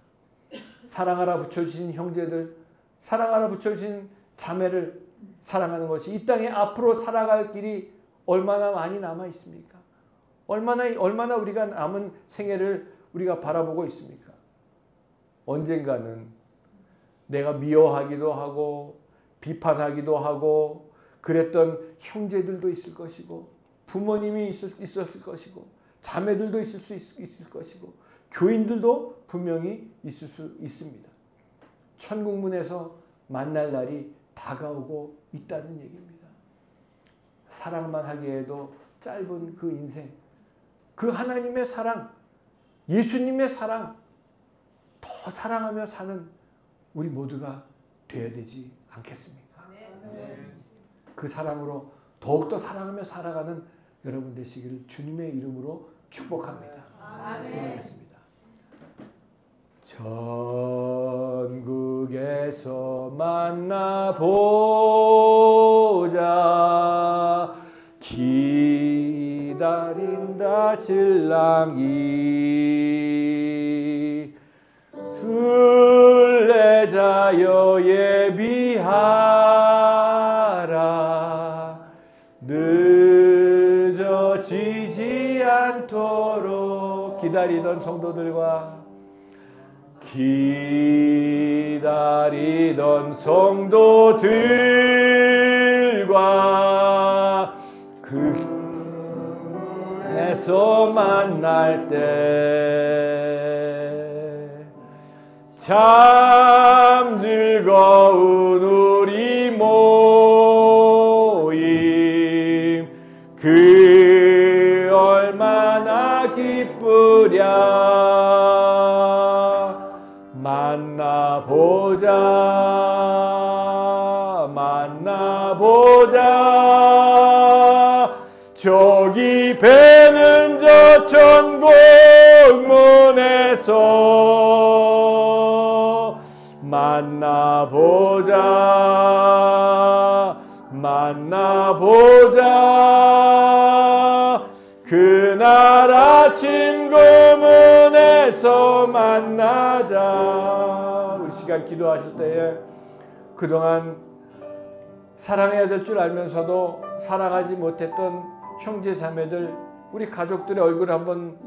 사랑하라 붙여주신 형제들, 사랑하라 붙여주신 자매를 사랑하는 것이 이 땅에 앞으로 살아갈 길이 얼마나 많이 남아 있습니까? 얼마나 우리가 남은 생애를 우리가 바라보고 있습니까? 언젠가는 내가 미워하기도 하고 비판하기도 하고 그랬던 형제들도 있을 것이고 부모님이 있었을 것이고 자매들도 있을 것이고 교인들도 분명히 있을 수 있습니다. 천국문에서 만날 날이 다가오고 있다는 얘기입니다. 사랑만 하기에도 짧은 그 인생, 그 하나님의 사랑, 예수님의 사랑 더 사랑하며 사는 우리 모두가 되어야 되지 않겠습니까? 그 사랑으로 더욱더 사랑하며 살아가는 여러분 되시기를 주님의 이름으로 축복합니다. 기도하겠습니다. 전국에서 만나보자 기다린다 신랑이 순례자여 예비하라 늦어지지 않도록. 기다리던 성도들과 기다리던 성도들 주와 그에서 만날 때 참 즐거운 우리 모임 그 얼마나 기쁘랴 만나보자 저기 배는 저 천국문에서 만나보자 그날 아침 금문에서 만나자. 우리 시간 기도하실 때에 그동안 사랑해야 될 줄 알면서도 사랑하지 못했던 형제 자매들 우리 가족들의 얼굴을 한번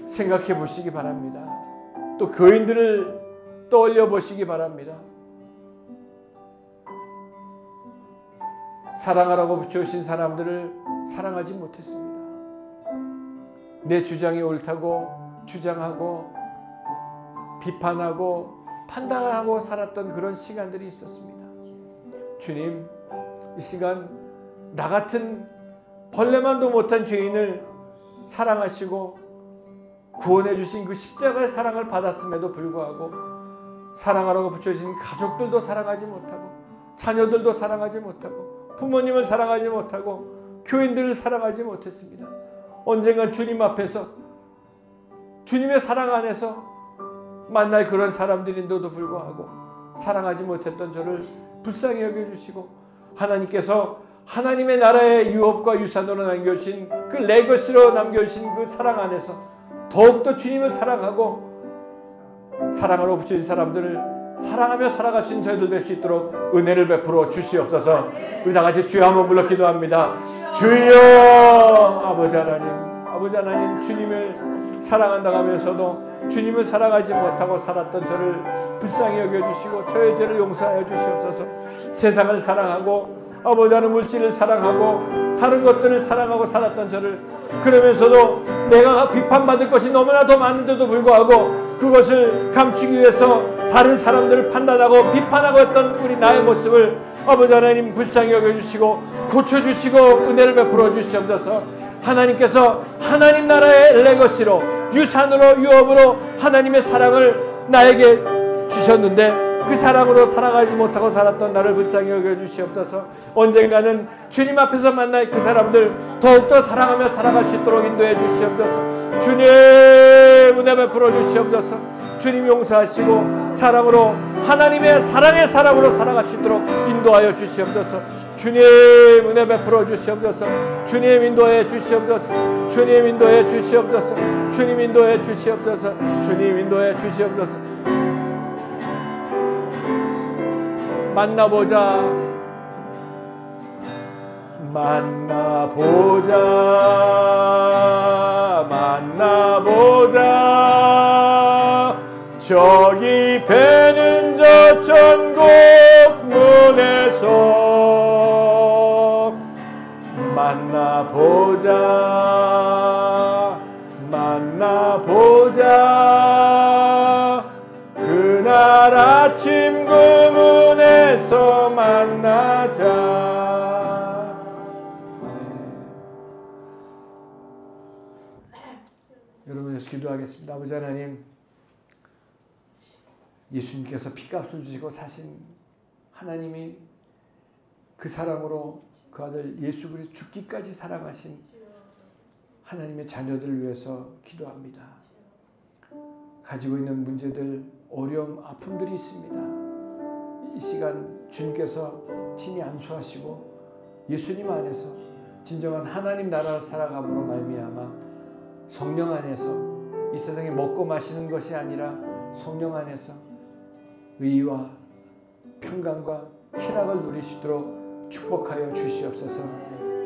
생각해 보시기 바랍니다. 또 교인들을 떠올려 보시기 바랍니다. 사랑하라고 붙여주신 사람들을 사랑하지 못했습니다. 내 주장이 옳다고 주장하고 비판하고 판단하고 살았던 그런 시간들이 있었습니다. 주님, 이 시간 나 같은 벌레만도 못한 죄인을 사랑하시고 구원해 주신 그 십자가의 사랑을 받았음에도 불구하고 사랑하라고 붙여주신 가족들도 사랑하지 못하고 자녀들도 사랑하지 못하고 부모님을 사랑하지 못하고 교인들을 사랑하지 못했습니다. 언젠간 주님 앞에서 주님의 사랑 안에서 만날 그런 사람들인데도 불구하고 사랑하지 못했던 저를 불쌍히 여겨주시고 하나님께서 하나님의 나라의 유업과 유산으로 남겨주신 그 레거시로 남겨주신 그 사랑 안에서 더욱더 주님을 사랑하고 사랑으로 붙여진 사람들을 사랑하며 살아갈 수 있는 저희들 될 수 있도록 은혜를 베풀어 주시옵소서. 우리 다 같이 주여 한번 불러 기도합니다. 주여 아버지 하나님 주님을 사랑한다고 하면서도 주님을 사랑하지 못하고 살았던 저를 불쌍히 여겨주시고 저의 죄를 용서하여 주시옵소서. 세상을 사랑하고 아버지 하나님 물질을 사랑하고 다른 것들을 사랑하고 살았던 저를 그러면서도 내가 비판받을 것이 너무나 더 많은데도 불구하고 그것을 감추기 위해서 다른 사람들을 판단하고 비판하고 했던 우리 나의 모습을 아버지 하나님 불쌍히 여겨주시고 고쳐주시고 은혜를 베풀어 주시옵소서. 하나님께서 하나님 나라의 레거시로 유산으로 유업으로 하나님의 사랑을 나에게 주셨는데 그 사랑으로 살아가지 못하고 살았던 나를 불쌍히 여겨주시옵소서. 언젠가는 주님 앞에서 만날 그 사람들 더욱더 사랑하며 살아갈 수 있도록 인도해 주시옵소서. 주님 은혜 베풀어 주시옵소서. 주님 용서하시고 사랑으로 하나님의 사랑의 사람으로 살아갈 수 있도록 인도하여 주시옵소서. 주님 은혜 베풀어 주시옵소서. 주님 인도해 주시옵소서. 주님 인도해 주시옵소서. 주님 인도해 주시옵소서. 주님 인도해 주시옵소서. 만나보자 저기 배는 저 천국문에서 만나보자 그날 아침 그 문에서 만나자. 여러분 여기서 기도하겠습니다. 아버지 하나님, 예수님께서 피값을 주시고 사신 하나님이 그 사랑으로 그 아들 예수 그리스도 죽기까지 사랑하신 하나님의 자녀들을 위해서 기도합니다. 가지고 있는 문제들, 어려움, 아픔들이 있습니다. 이 시간 주님께서 친히 안수하시고 예수님 안에서 진정한 하나님 나라를 살아감으로 말미암아 성령 안에서 이 세상에 먹고 마시는 것이 아니라 성령 안에서 의와 평강과 희락을 누리시도록 축복하여 주시옵소서.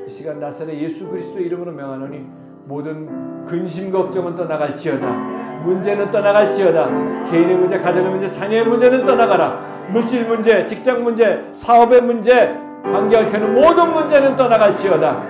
이 시간 나사렛 예수 그리스도 이름으로 명하노니 모든 근심 걱정은 떠나갈지어다. 문제는 떠나갈지어다. 개인의 문제, 가정의 문제, 자녀의 문제는 떠나가라. 물질 문제, 직장 문제, 사업의 문제, 관계학하는 모든 문제는 떠나갈지어다.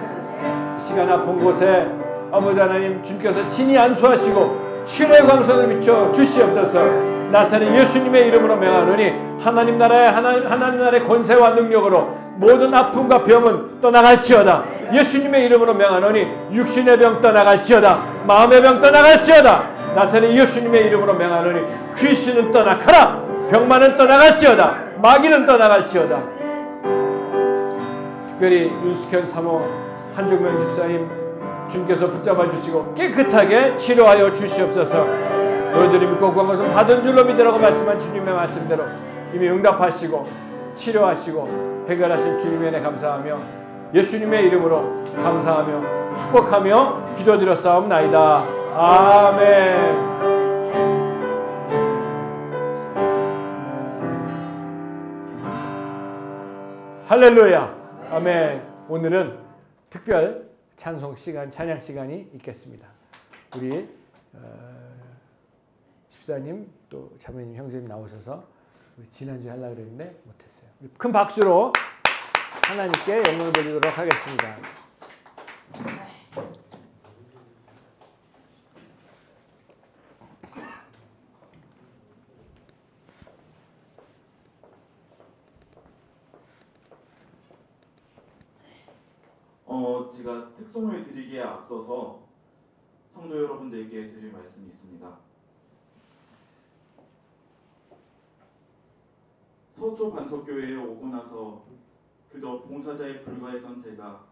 이 시간 아픈 곳에 아버지 하나님 주님께서 친히 안수하시고 치료의 광선을 비춰 주시옵소서. 나사렛 예수님의 이름으로 명하노니 하나님 나라의 권세와 능력으로 모든 아픔과 병은 떠나갈지어다. 예수님의 이름으로 명하노니 육신의 병 떠나갈지어다. 마음의 병 떠나갈지어다. 나사렛 예수님의 이름으로 명하노니 귀신은 떠나가라. 병만은 떠나갈지어다. 마귀는 떠나갈지어다. 특별히 윤숙현 사모, 한종명 집사님 주님께서 붙잡아 주시고 깨끗하게 치료하여 주시옵소서. 너희들이 믿고 구한 것은 받은 줄로 믿으라고 말씀한 주님의 말씀대로 이미 응답하시고 치료하시고 해결하신 주님의 은혜 감사하며 예수님의 이름으로 감사하며 축복하며 기도드렸사옵나이다. 아멘. 할렐루야. 아멘. 오늘은 특별 찬송 시간, 찬양 시간이 있겠습니다. 우리 집사님 또 자매님, 형제님 나오셔서 우리 지난주에 하려고 그랬는데 못했어요. 큰 박수로 하나님께 영광을 드리도록 하겠습니다. 제가 특송을 드리기에 앞서서 성도 여러분들께 드릴 말씀이 있습니다. 서초 반석교회에 오고 나서 그저 봉사자에 불과했던 제가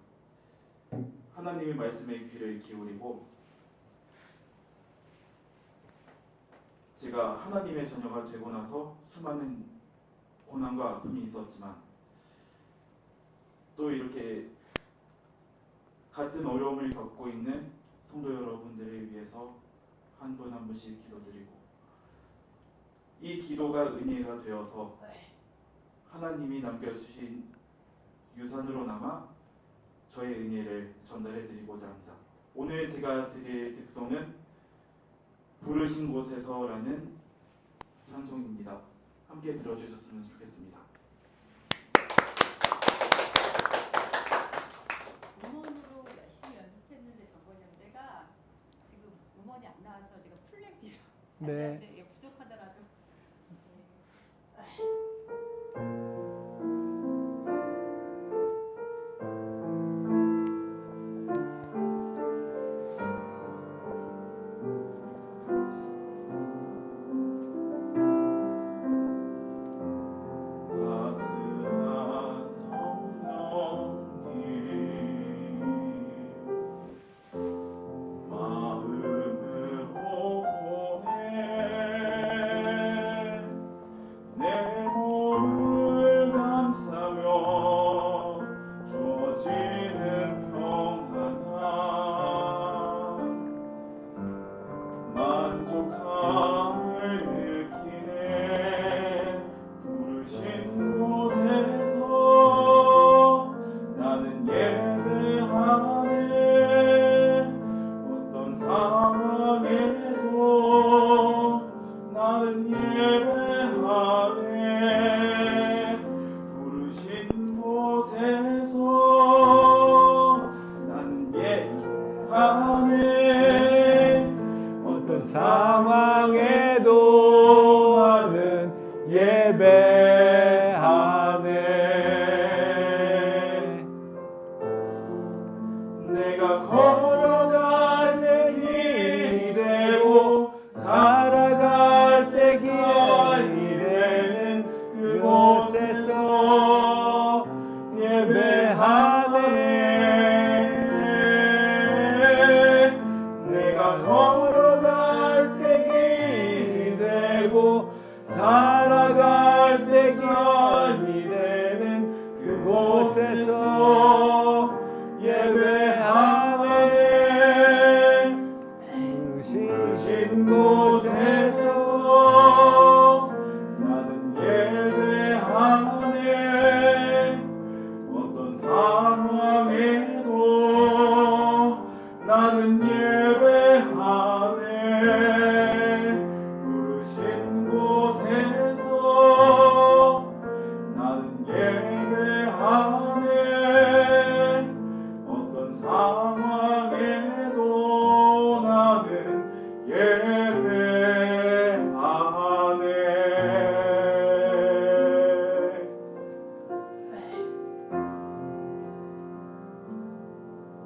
하나님의 말씀에 귀를 기울이고 제가 하나님의 자녀가 되고 나서 수많은 고난과 아픔이 있었지만 또 이렇게 같은 어려움을 겪고 있는 성도 여러분들을 위해서 한 분 한 분씩 기도드리고 이 기도가 은혜가 되어서 하나님이 남겨주신 유산으로 남아 저의 은혜를 전달해 드리고자 합니다. 오늘 제가 드릴 특송은 부르신 곳에서라는 찬송입니다. 함께 들어주셨으면 좋겠습니다. 음원으로 열심히 연습했는데 저번에가 지금 음원이 안 나와서 제가 풀랩비로 네. 부족하더라도 부르신 곳에서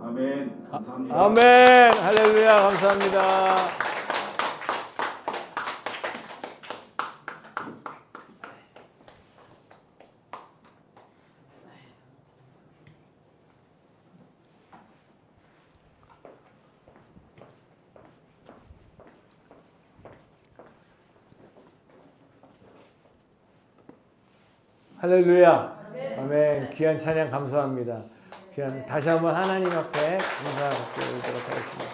아멘. 감사합니다. 아멘. 할렐루야. 감사합니다. 할렐루야. 아멘. 귀한 찬양 감사합니다. 다시 한번 하나님 앞에 감사드리도록 하겠습니다.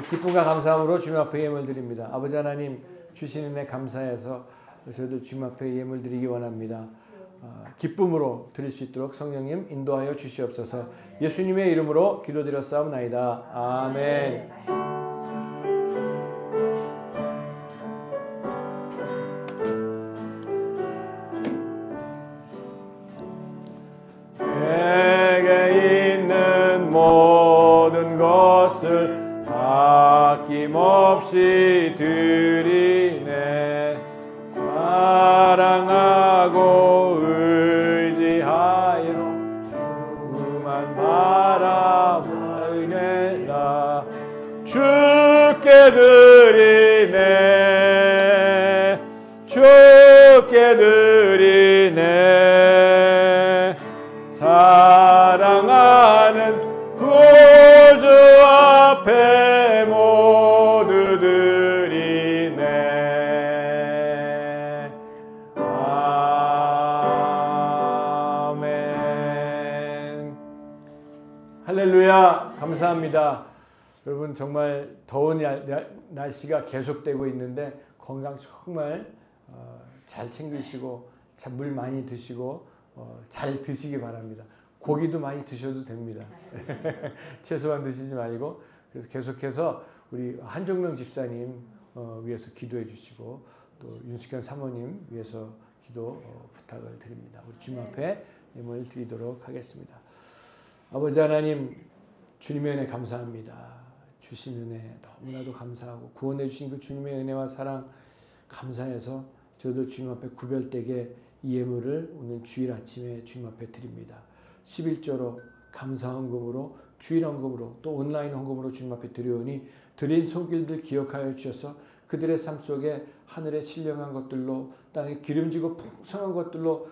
기쁨과 감사함으로 주님 앞에 예물 드립니다. 아버지 하나님 주신 은혜 감사해서 저희도 주님 앞에 예물 드리기 원합니다. 기쁨으로 드릴 수 있도록 성령님 인도하여 주시옵소서. 예수님의 이름으로 기도드렸사옵나이다. 아멘. 아낌없이 드리네. 사랑하고 의지하여 주만 바라보내라. 주께 드리네. 주께 드리네. 사랑하는 구주 앞에 모두 드리네. 아멘. 할렐루야. 감사합니다. 여러분 정말 더운 날씨가 계속되고 있는데 건강 정말 잘 챙기시고 물 많이 드시고 잘 드시기 바랍니다. 고기도 많이 드셔도 됩니다. 채소만 드시지 말고. 그래서 계속해서 우리 한종명 집사님 위해서 기도해 주시고 또 윤숙현 사모님 위해서 기도 부탁을 드립니다. 우리 주님 앞에 예물 드리도록 하겠습니다. 아버지 하나님 주님의 은혜 감사합니다. 주신 은혜 너무나도 감사하고 구원해 주신 그 주님의 은혜와 사랑 감사해서 저도 주님 앞에 구별되게 이 예물을 오늘 주일 아침에 주님 앞에 드립니다. 11조로 감사헌금으로 주일 헌금으로 또 온라인 헌금으로 주님 앞에 드려오니 드린 손길들 기억하여 주셔서 그들의 삶 속에 하늘의 신령한 것들로 땅에 기름지고 풍성한 것들로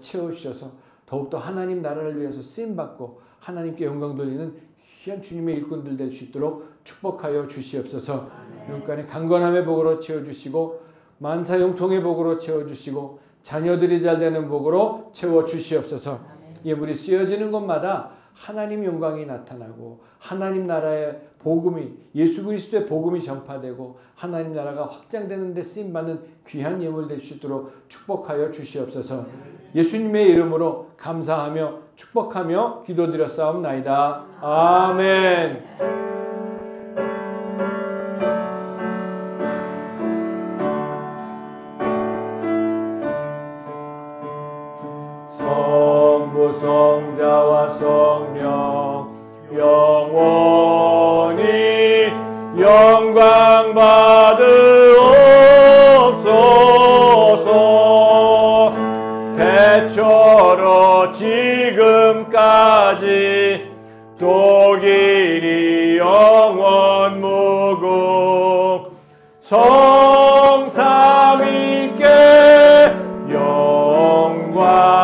채워주셔서 더욱더 하나님 나라를 위해서 쓰임받고 하나님께 영광 돌리는 귀한 주님의 일꾼들 될 수 있도록 축복하여 주시옵소서. 눈간에 강건함의 복으로 채워주시고 만사형통의 복으로 채워주시고 자녀들이 잘되는 복으로 채워주시옵소서. 예물이 쓰여지는 곳마다 하나님 영광이 나타나고 하나님 나라의 복음이 예수 그리스도의 복음이 전파되고 하나님 나라가 확장되는 데 쓰임받는 귀한 예물 될 수 있도록 축복하여 주시옵소서. 예수님의 이름으로 감사하며 축복하며 기도드렸사옵나이다. 아멘. 성자와 성령 영원히 영광 받으옵소서. 대처로 지금까지 또 길이 영원 무궁 성삼위께 영광.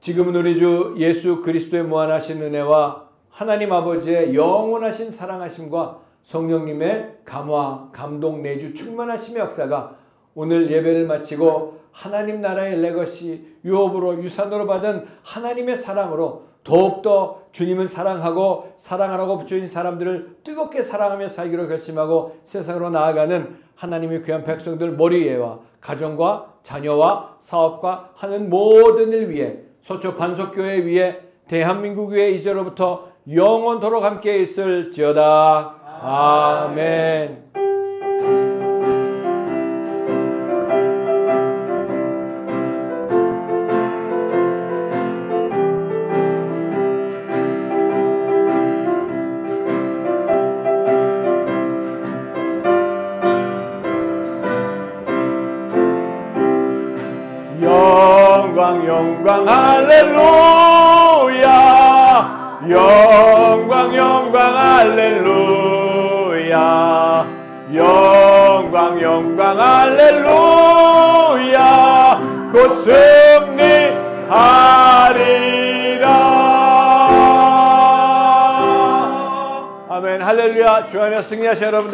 지금은 우리 주 예수 그리스도의 무한하신 은혜와 하나님 아버지의 영원하신 사랑하심과 성령님의 감화, 감동, 내주 충만하심의 역사가 오늘 예배를 마치고 하나님 나라의 레거시, 유업으로 유산으로 받은 하나님의 사랑으로 더욱더 주님을 사랑하고 사랑하라고 붙여진 사람들을 뜨겁게 사랑하며 살기로 결심하고 세상으로 나아가는 하나님의 귀한 백성들 머리 위에와 가정과 자녀와 사업과 하는 모든 일 위에 서초 반석교회 위에 대한민국 위에 이제로부터 영원토록 함께 있을지어다. 아멘. 영광 영광 할렐루야 영광 영광 할렐루야 영광 영광 할렐루야 곧 승리하리라. 아멘. 할렐루야. 주 안에 승리하신 여러분